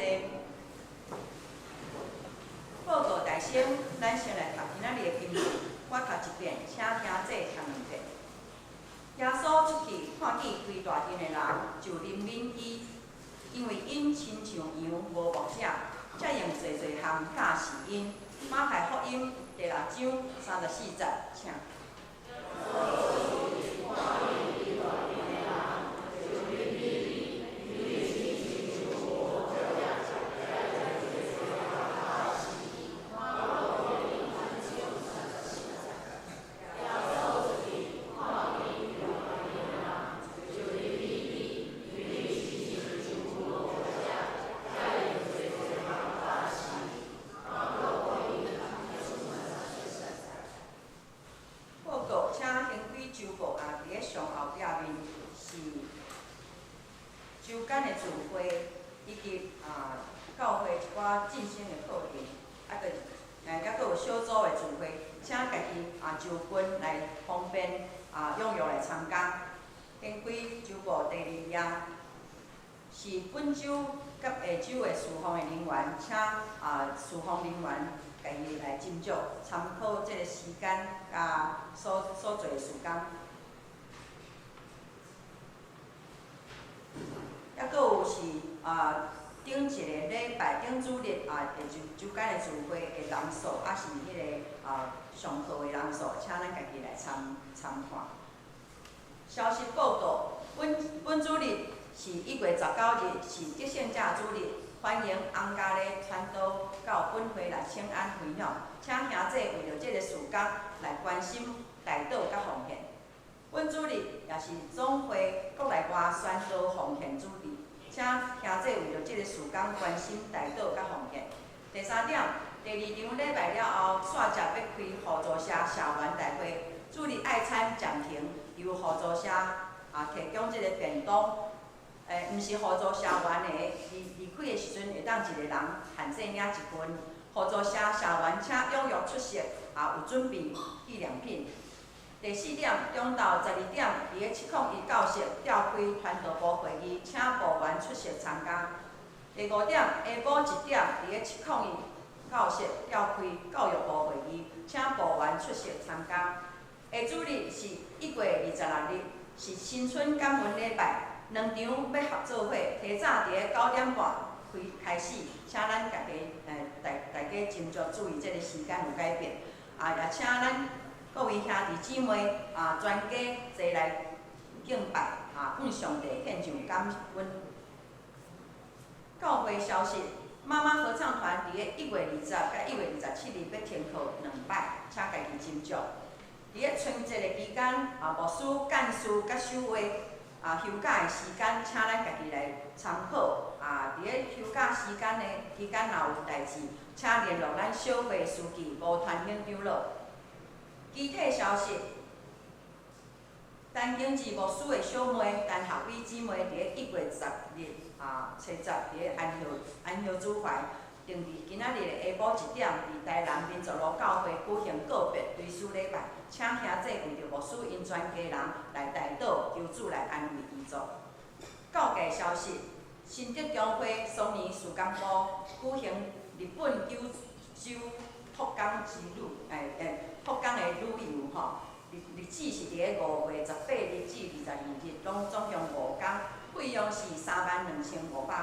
济。报告大先，咱先来读今仔日的经文，我读一遍，请听这听两遍。耶稣出去看见规大阵的人，就怜悯伊，因为因亲像羊无牧者，才用侪侪项教示因。马太福音第6章34节，请。周间的聚会以及教会一寡进修的课程，抑佫有小组的聚会，请家己就近来方便踊跃来参加。根据周报第2页，是本周甲下周的侍奉的人员，请侍奉人员家己来斟酌，参考这个时间所做的事工。抑佫有是顶一个礼拜顶主日周间的聚会的人数，是迄个上课的人数，请咱家己来参看。消息报告：本主日是1月19日，是得胜者主日，欢迎翁家咧传道到本会来请安分享，请兄弟为着这个事工来关心代祷甲奉献。本主日也是总会国内外宣道奉献主日，请兄弟为着这个事工关心代祷甲奉献。第3点，第2场礼拜了后，线接要开互助社社员大会，主日爱餐暂停，由互助社提供这个便当。毋是互助社员的，离开的时阵会当一个人限制领1份。互助社社员请踊跃出席，有准备纪念品。第4点，中昼12点，伫个701教室召开传道部会议，请部员出席参加。第5点，下晡1点，伫个701教室召开教育部会议，请部员出席参加。下主日是1月26日，是新春感恩礼拜。2场要合作伙，提早伫个9点半开始，请咱大家斟酌注意这个时间有改变。也请咱各位兄弟姊妹全家坐来敬拜，向上帝献上感恩。教会消息：妈妈合唱团伫个1月20甲1月27日要停课2摆，请家己斟酌。伫个春节的期间，牧师、干事甲守卫。休假的时间，请咱家己来参考。伫个休假时间的期间，若有代志，请联络咱小会书记吴传兴长老。具体消息：陈经志牧师的小妹陈学伟姊妹，伫个1月10日初10，伫个安孝主怀，定伫今仔日的下晡1点，伫台南民族路教会举行告别追思礼拜。请兄弟为着牧师因全家人来代祷，求主来安慰伊族。教界消息：新德中会双年事工部举行日本九州福冈之旅，福冈的旅游吼。日子是伫个5月18日至22日，总共5天，费用是32500块。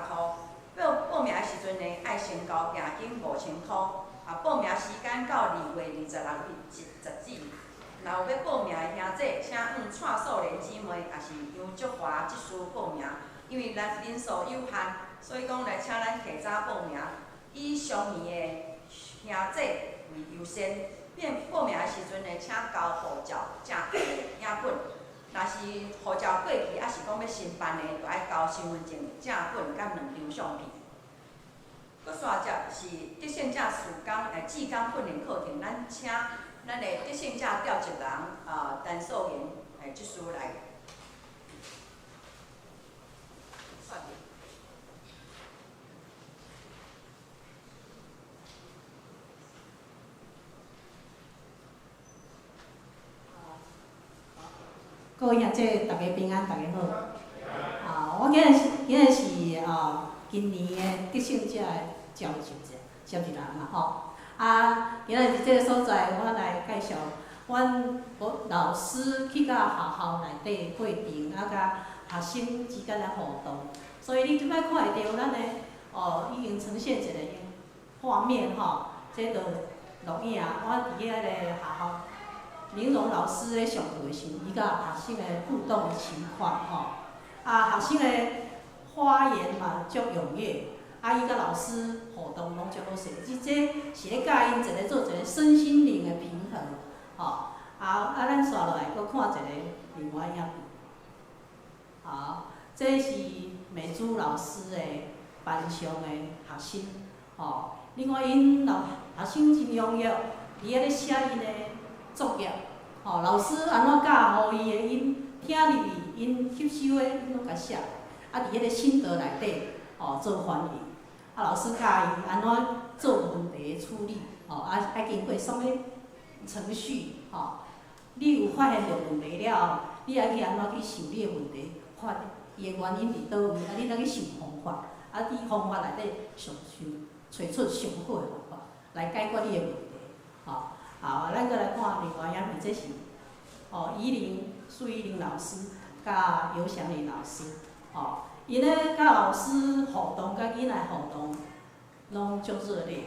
报名的时阵呢，爱先交现金5000块。报名时间到2月26日截止。若有要报名的兄弟，请向蔡素莲姊妹，也是杨竹华技师报名，因为咱人数有限，所以讲来请咱提早报名，以双年的兄弟为优先。报名的时阵呢，请交护照、影本。若是护照过期，还是讲要新办的，就爱交身份证影本甲2张相片。搁续接是得胜者事工志工训练课程，咱请咱的得胜者调集人陈素妍技师来。各位兄弟，大家平安，大家好。我今日是今年的得胜者的召集人嘛吼。今仔日即个所在，我来介绍阮老师去到学校内底会评，甲学生之间的互动。所以你即摆看会到咱的已经呈现一个画面吼，这个录影，我伫遐个学校玲珑老师咧上课的时候，伊甲学生的互动的情况吼，学生的发言嘛足踊跃，伊甲老师互动拢足好势，这是咧教因一个做一个身心灵的平衡吼。咱刷落来，搁看一个另外影片。好，这是美珠老师的班上的学生吼。另外，因学生真踊跃，伫遐咧写因的作业。老师安怎教，互伊的因听入去，因吸收的，因拢甲写。伫迄个心得内底，做翻译。老师教伊安怎做问题的处理，爱经过什么程序，你有发现到问题了，你爱去安怎去想你的问题，发伊的原因伫倒位，你怎去想方法，伫方法内底找出上好的方法来解决你的问题，好，咱搁来看另外影片，这是苏依玲老师甲尤祥林老师，因咧甲老师互动，甲囡仔互动，拢足热烈。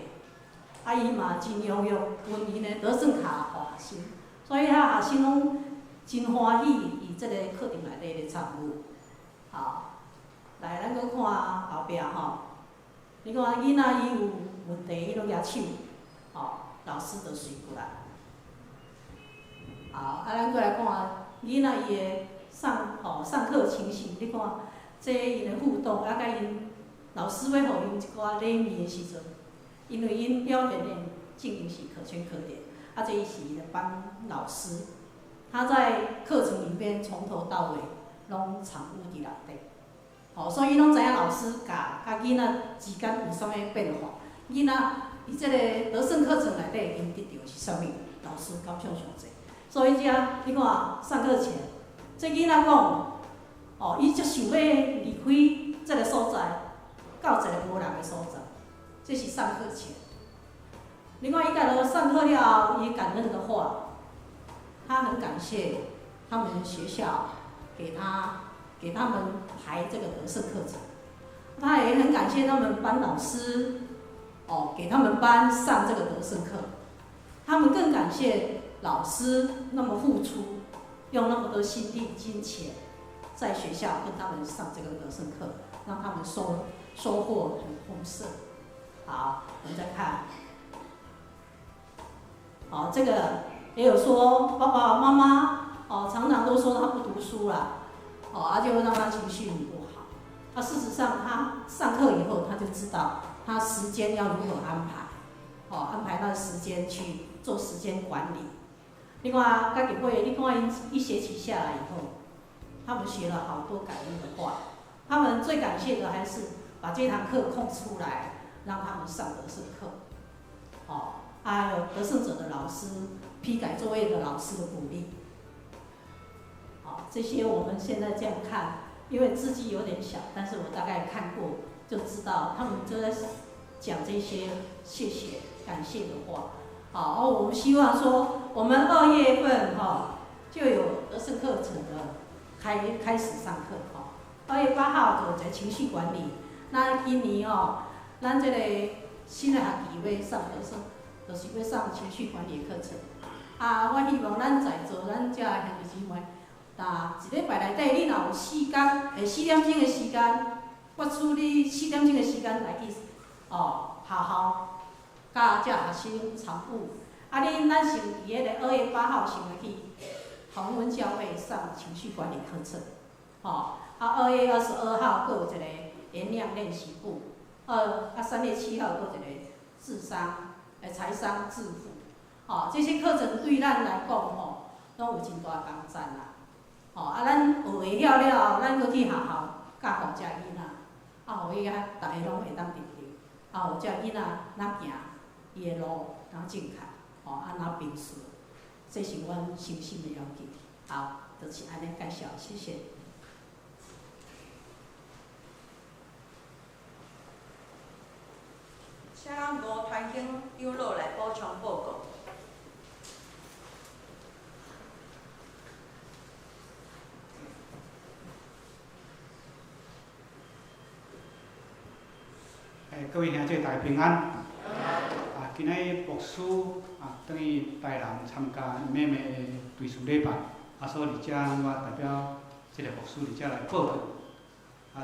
伊嘛真踊跃，分因的得胜卡互学生，所以学生拢真欢喜伊即个课程内底咧参与。好，来，咱搁看后壁吼，你看囡仔伊有问题，伊拢举手，老师就随过来。好，咱搁来看囡仔伊的上课情形，你看这因的互动，甲因老师要互因一寡礼物的时阵，因为因表现的进行是可圈可点，这是伊的班老师，他在课程里面从头到尾拢参与伫内底，所以拢知影老师甲囡仔之间有啥物变化，囡仔伊即个得胜课程内底因得到是啥物，老师感想上侪。所以遮你看上课前，这囡仔讲，伊足想要离开这个所在，到一个无人的所在，这是上课前。另外，伊甲了上课了后，伊感恩的话，他很感谢他们学校给他们排这个得胜课程，他也很感谢他们班老师，给他们班上这个得胜课，他们更感谢老师那么付出，用那么多心力、金钱，在学校跟他们上这个得胜课，让他们收获很丰盛。好，我们再看，这个也有说爸爸妈妈常常都说他不读书啦，就会让他情绪很不好。事实上他上课以后他就知道他时间要如何安排，安排他的时间去做时间管理。另外，家己会，你看一学期下来以后，他们学了好多感恩的话。他们最感谢的还是把这堂课空出来，让他们上得胜课。还有得胜者的老师、批改作业的老师的鼓励。这些我们现在这样看，因为字迹有点小，但是我大概看过，就知道他们就在讲这些谢谢、感谢的话。我们希望说，我们2月份就有得胜课程的开始上课2月8号就有一个情绪管理。那今年咱这个新的学期要上得胜，就是要上情绪管理的课程。我希望咱在座咱遮的兄弟姊妹，一礼拜内底你若有4点钟的时间，拨出你4点钟的时间来去学校。甲遮学生参与，咱是伫迄个2月8号想要去宏文教会上情绪管理课程，2月22号佫有一个原谅练习簿，3月7号佫有一个智商、财商致富，这些课程对咱来讲拢有真大帮助啦。咱学会了了后，咱佫去学校教互遮囡仔，互伊大家拢会当入去，互遮囡仔哪行。伊的路哪正确，安怎平顺，这是阮诚心的要求。好，就是安尼介绍，谢谢。请吴传兴长老来补充报告。各位兄弟大家平安。今日牧师等于台南参加妹妹的追思礼拜，所以伫遮我代表这个牧师伫遮来报告。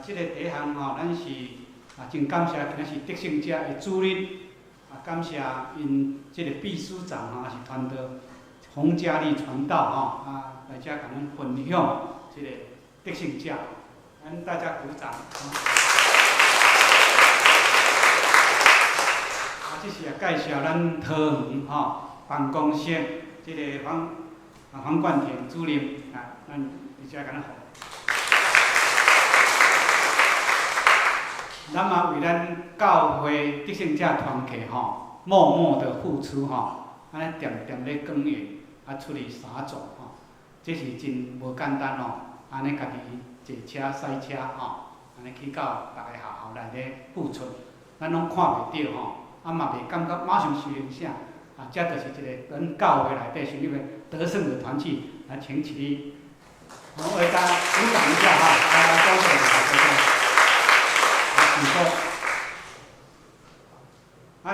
这个第一项咱是真感谢今仔是得胜者的主日，感谢因这个秘书长也是团队洪嘉丽传道来遮甲咱分享这个得胜者，咱大家鼓掌。这是介绍咱桃园办公室这个黄冠廷主任咱伫遮甲咱服。咱嘛为咱教会得胜者团契默默的付出安尼点点咧耕耘出去撒种这是真无简单安尼家己坐车驶车安尼去到大个学校内底付出，咱拢看袂到嘛袂感觉马上收成啥这就是一个咱教会内底成立的得胜的团契来请起立，我为大家鼓掌一下大家高兴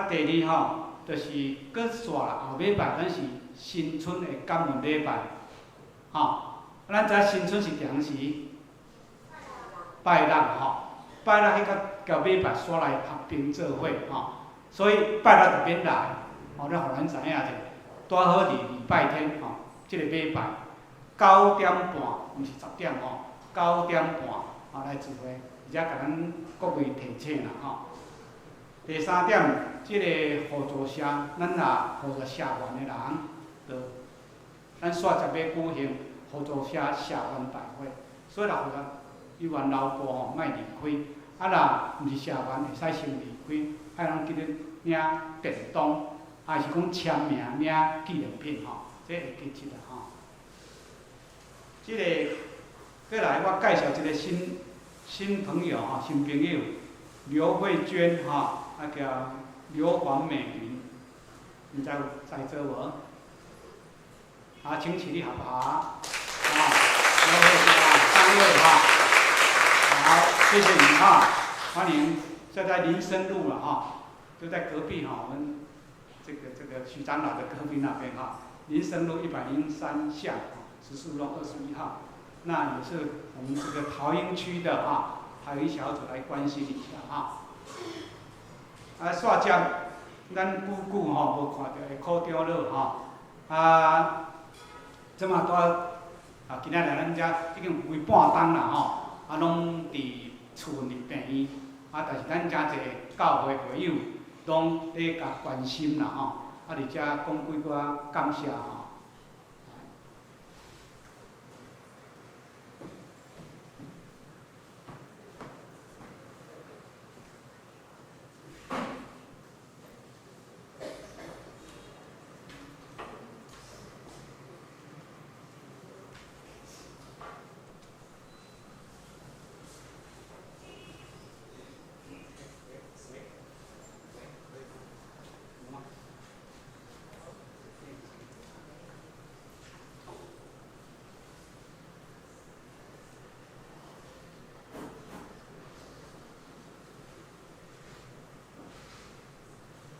第二就是搁煞后礼拜咱是新春的感恩礼拜咱知新春是定时拜六拜六迄个到礼拜煞来合并做伙所以拜六就免来你互咱知影者，拄好伫礼拜天即个礼拜9点半，毋是10点9点半来聚会，而且甲咱各位提醒啦第三点，即个互助社，咱若互助社员的人，就咱煞接要举行互助社社员大会，所以若互助议员老婆莫离开，若毋是社员会使先离开，咱记得领电动，还是讲签名领纪念品这会记起来即个过来我介绍一个新朋友新朋友刘慧娟叫刘黄美云，你知在座无？请起立好不好？刘慧娟3位好，谢谢你欢迎。现在林森路了就在隔壁我们这个许长老的隔壁那边林森路103巷14弄21号，那也是我们这个桃园区的还有一小组来关心一下煞接咱久久无看到的苦长老即马今仔日咱遮已经有半冬啦拢伫厝里病院但是咱真侪教会会友拢咧甲关心啦伫遮讲几句感谢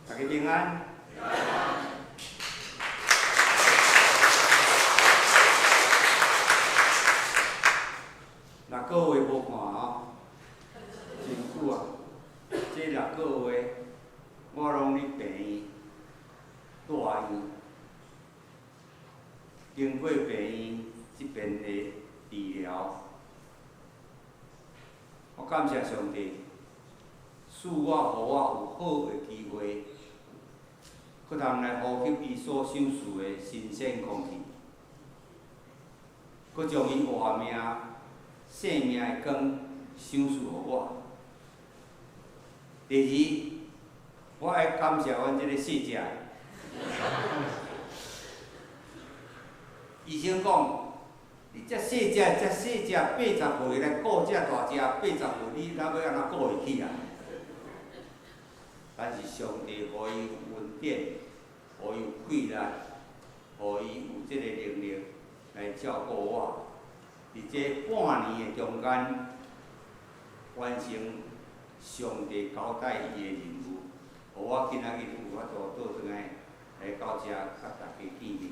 大家平安。6个月无看真久这6个月我拢伫病院住院，经过病院这边的治疗，我感谢上帝。赐我，互我有好的机会，搁通来呼吸伊所享受的新鲜空气，搁将伊活命、生命的光享受互我。第二，我爱感谢阮这个细姐，医生讲，你这细只80岁来顾这大只，80岁你哪要安怎顾会起啊？但是上上帝互伊有恩典，互伊有贵力，互伊有即个能力来照顾我。伫这半年的中间，完成上帝交代伊的任务，互我今仔日有法度倒转来到遮，甲大家见面。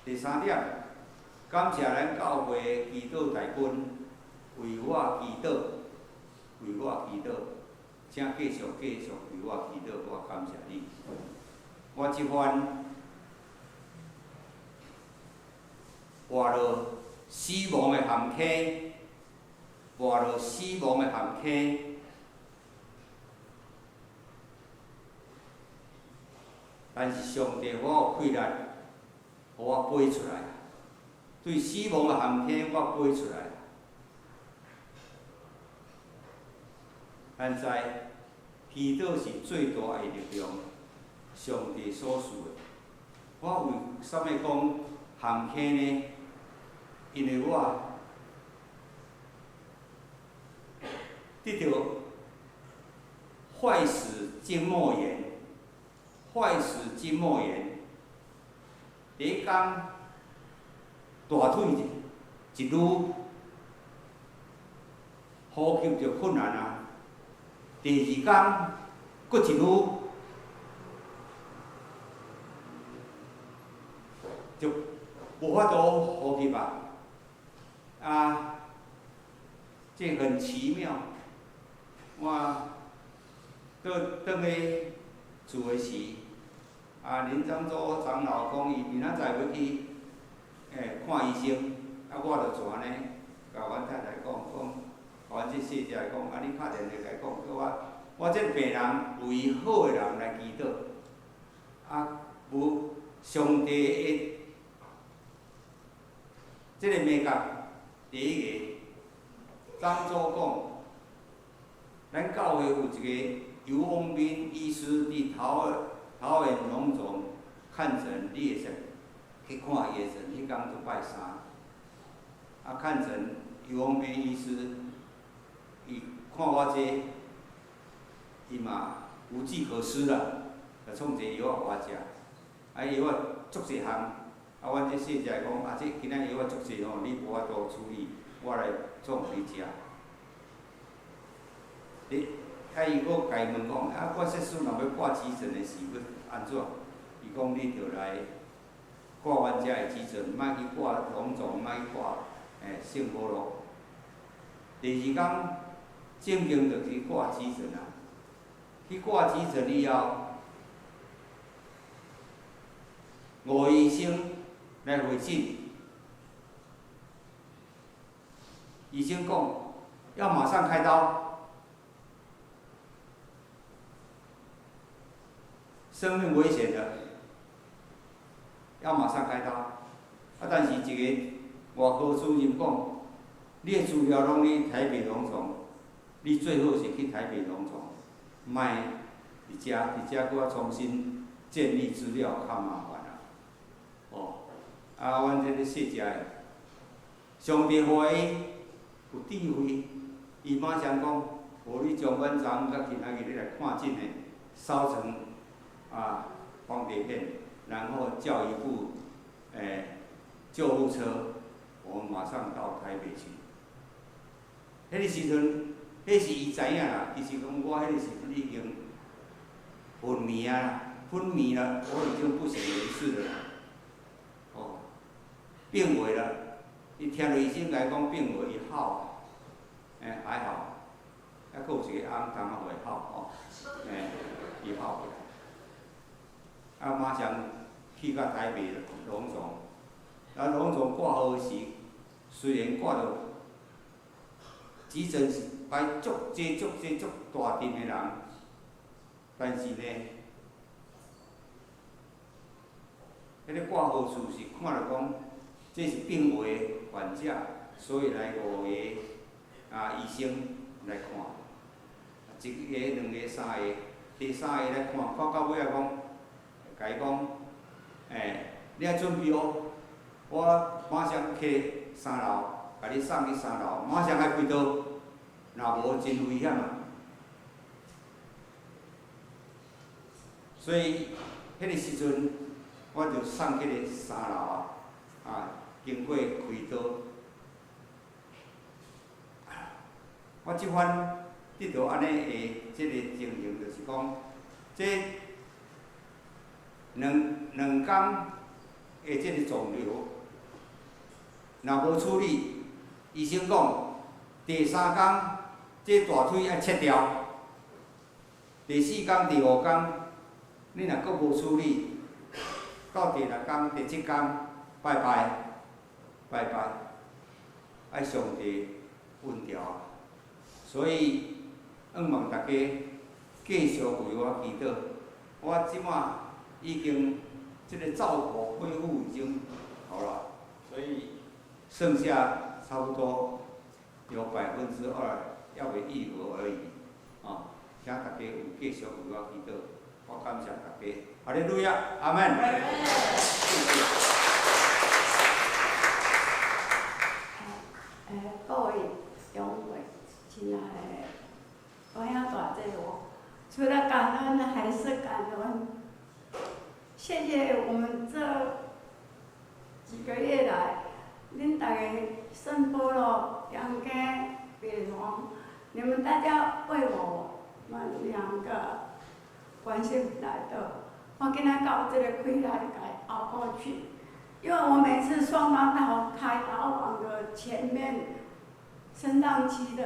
第3点，感谢咱教会祈祷大军为我祈祷，为我祈祷，请继续为我祈祷，我感谢你。我即番活落死亡的陷阱，活落死亡的陷阱，但是上帝我有气力，互我飞出来。对死亡的陷阱，我飞出来。咱知祈祷是最大的力量，上帝所赐的。我为什么讲陷阱呢？因为我得到坏死筋膜炎，坏死筋膜炎，第一天大腿一撸，呼吸就困难啊。第2天，搁一撸，就无法度呼吸啊。这很奇妙。我倒去厝的时，林长祖长老讲伊明仔载要去看医生，我就怎呢？甲阮太太讲，甲阮这小姐讲，你打电话来讲，我这病人为好的人来祈祷，无上帝的这个美感。第一个，张祖讲，咱教会有一个尤鸿斌医师伫桃园荣总看诊，你会使去看伊的诊，迄天就拜3。看诊尤鸿斌医师，伊看我这，伊嘛无计可施啦，就创一个药互我食。药足侪项。阮这小姐讲，这今仔药足侪吼，你无法度处理，我来创你食。伊佫家问讲，我叔叔若要挂急诊的时，要安怎？伊讲你着来挂阮遮的急诊，莫去挂荣总，莫去挂圣保罗。第2天正经着去挂急诊啊，去挂急诊以后，吴医生来会诊，医生讲要马上开刀，生命危险的，要马上开刀。但是一个外科主任讲，你的资料拢伫台北荣总，你最好是去台北荣总，莫伫遮搁重新建立资料，较麻烦啦。阮这个小姐，上帝互伊有智慧，伊马上讲，无你将阮昨昏甲今仔日你来看诊的烧成黄碟片，然后叫一部救护车，我们马上到台北去。迄个时阵，迄是伊知影啦，其实讲我迄个时阵已经昏迷啊，我已经不省人事了啦。病危了，伊听到医生来讲病危，伊好，还好，还佫有一个翁刚会好伊好回来，马上去到台北荣总，荣总挂号时，虽然挂到急诊是排足大阵的人，但是呢，迄个挂号处是看了讲。这是病危的患者，所以来5个医生来看，一个、2个、3个，第3个来看到尾仔讲，甲伊讲，你要准备哦，我马上去3楼，甲你送去3楼，马上爱开刀，若无真危险啊！所以迄个时阵，我就送迄个3楼经过开刀。我即番得到安尼的即个情形，就是讲，这两工的即个肿瘤，若无处理，医生讲第3工这大腿要切掉，第4工、第5工，你若阁无处理，到第6工、第7工，拜拜，拜拜，爱上帝稳调。所以，愿望大家继续为我祈祷。我即马已经即个照顾恢复已经好了，所以剩下差不多有2%要为愈合而已。请大家有继续为我祈祷，我感谢大家。哈利路亚，阿门。各位长辈，亲爱的我要大姐我，除了感恩还是感恩。谢谢我们这几个月来，恁大家圣保罗两家病王，你们大家为我们2个关心来的。我今仔到这个开来改熬过去，因为我每次双方到开刀房的前面。肾脏期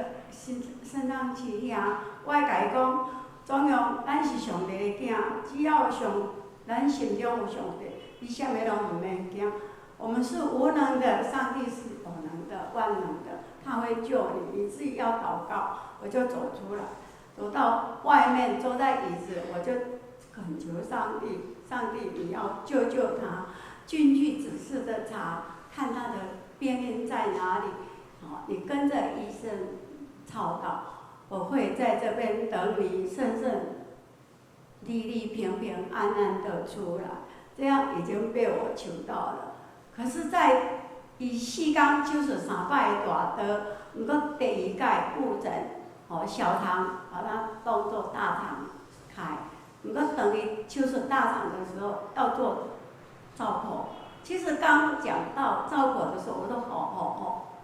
呀，我会甲伊讲，总用咱是上帝的囝，只要咱心中有上帝，你啥物拢毋免惊。我们是无能的，上帝是有能的、万能的，他会救你。你自己要祷告，我就走出来，走到外面坐在椅子，我就恳求上帝，上帝你要救他，进去仔细的查，看他的病因在哪里。你跟着医生操祷，我会在这边等你顺利平平安安的出来。这样已经被我求到了。可是，在伊4工手术3摆的大刀，毋过第2届误诊，小肠把它当作大肠开。毋过等于手术大肠的时候要做照剖。其实刚讲到照剖的时候，我说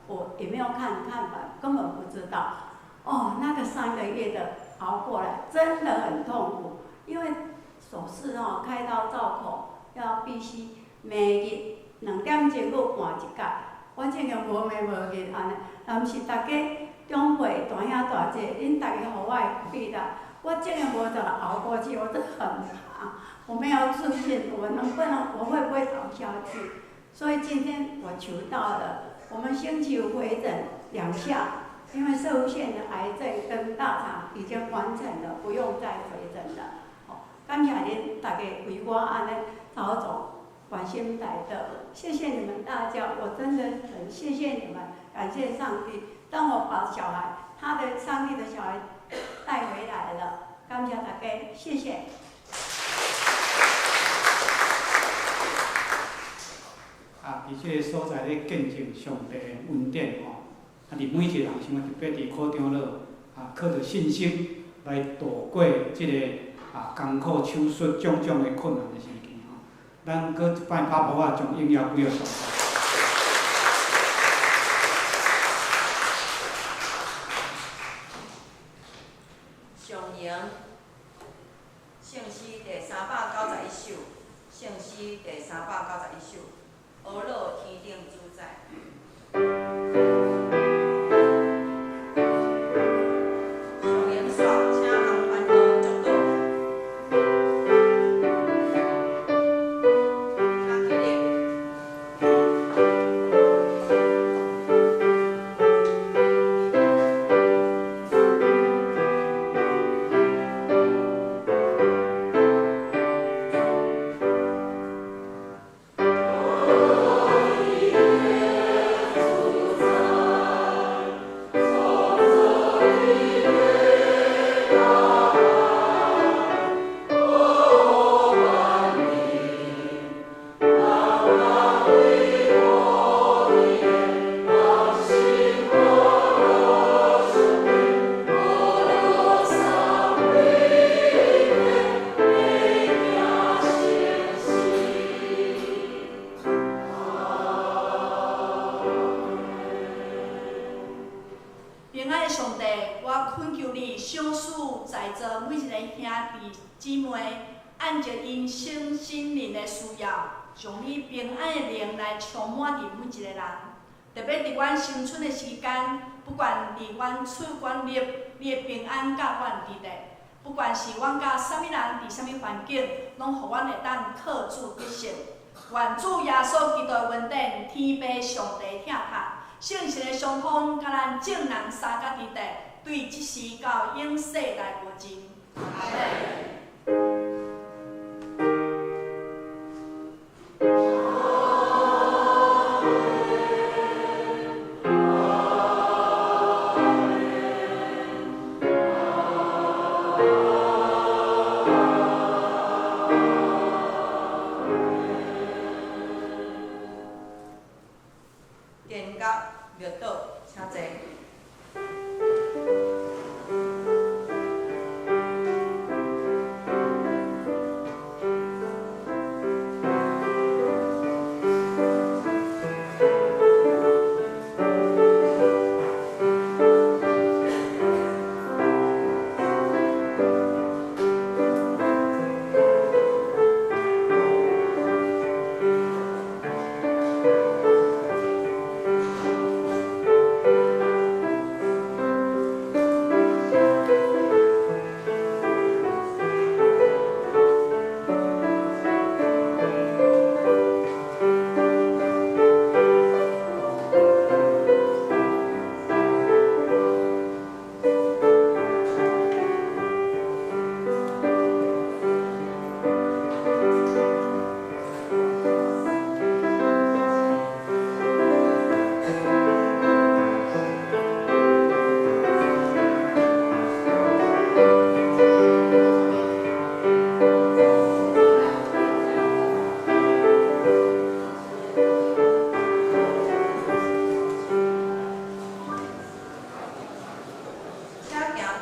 我也没有看板，根本不知道。那个3个月的熬过来，真的很痛苦。因为手术开刀照剖要必须每日2点钟搁换1届，我尽量无眠无日安尼。但是大家长辈大兄大姐，恁大家互我的鼓啦，我尽量无就熬过去。我真的很怕，我没有自信，我会不会熬下去？所以今天我求到了。我们星期5回诊2项，因为受腺的癌症跟大肠已经完成了，不用再回诊了。感谢恁大家为我安尼曹总关心来的，谢谢你们大家，我真的很谢谢你们，感谢上帝，让我把上帝的小孩带回来了，感谢大家，谢谢。伫即个所在咧见证上帝的恩典伫每一个人想特别伫课堂落靠着信心来度过即个艰苦手术种种的困难的时期咱搁一摆拍鼓将应邀几个上台。上营圣诗第391首，圣诗第391首。阿乐天顶主宰。上营煞，请红番刀接倒。请起立。上帝，我恳求你赏赐在座每一个兄弟姊妹，按照因心灵的需要，将你平安的灵来充满伫每一个人。特别伫阮新春的时间，不管伫阮厝、阮入，你的平安甲阮伫咧。不管是阮甲啥物人伫啥物环境，拢互阮会当靠主得胜。愿主耶稣基督的恩典、天父上帝疼他，圣神的相通，甲咱众人三甲伫地，对即时到永世来无尽。阿门。电角庙岛，请坐。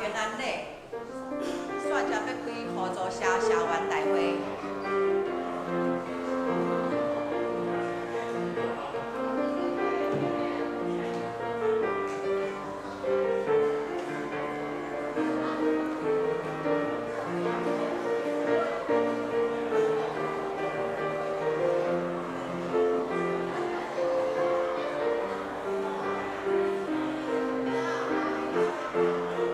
平安礼，线才要开互助社社员大会。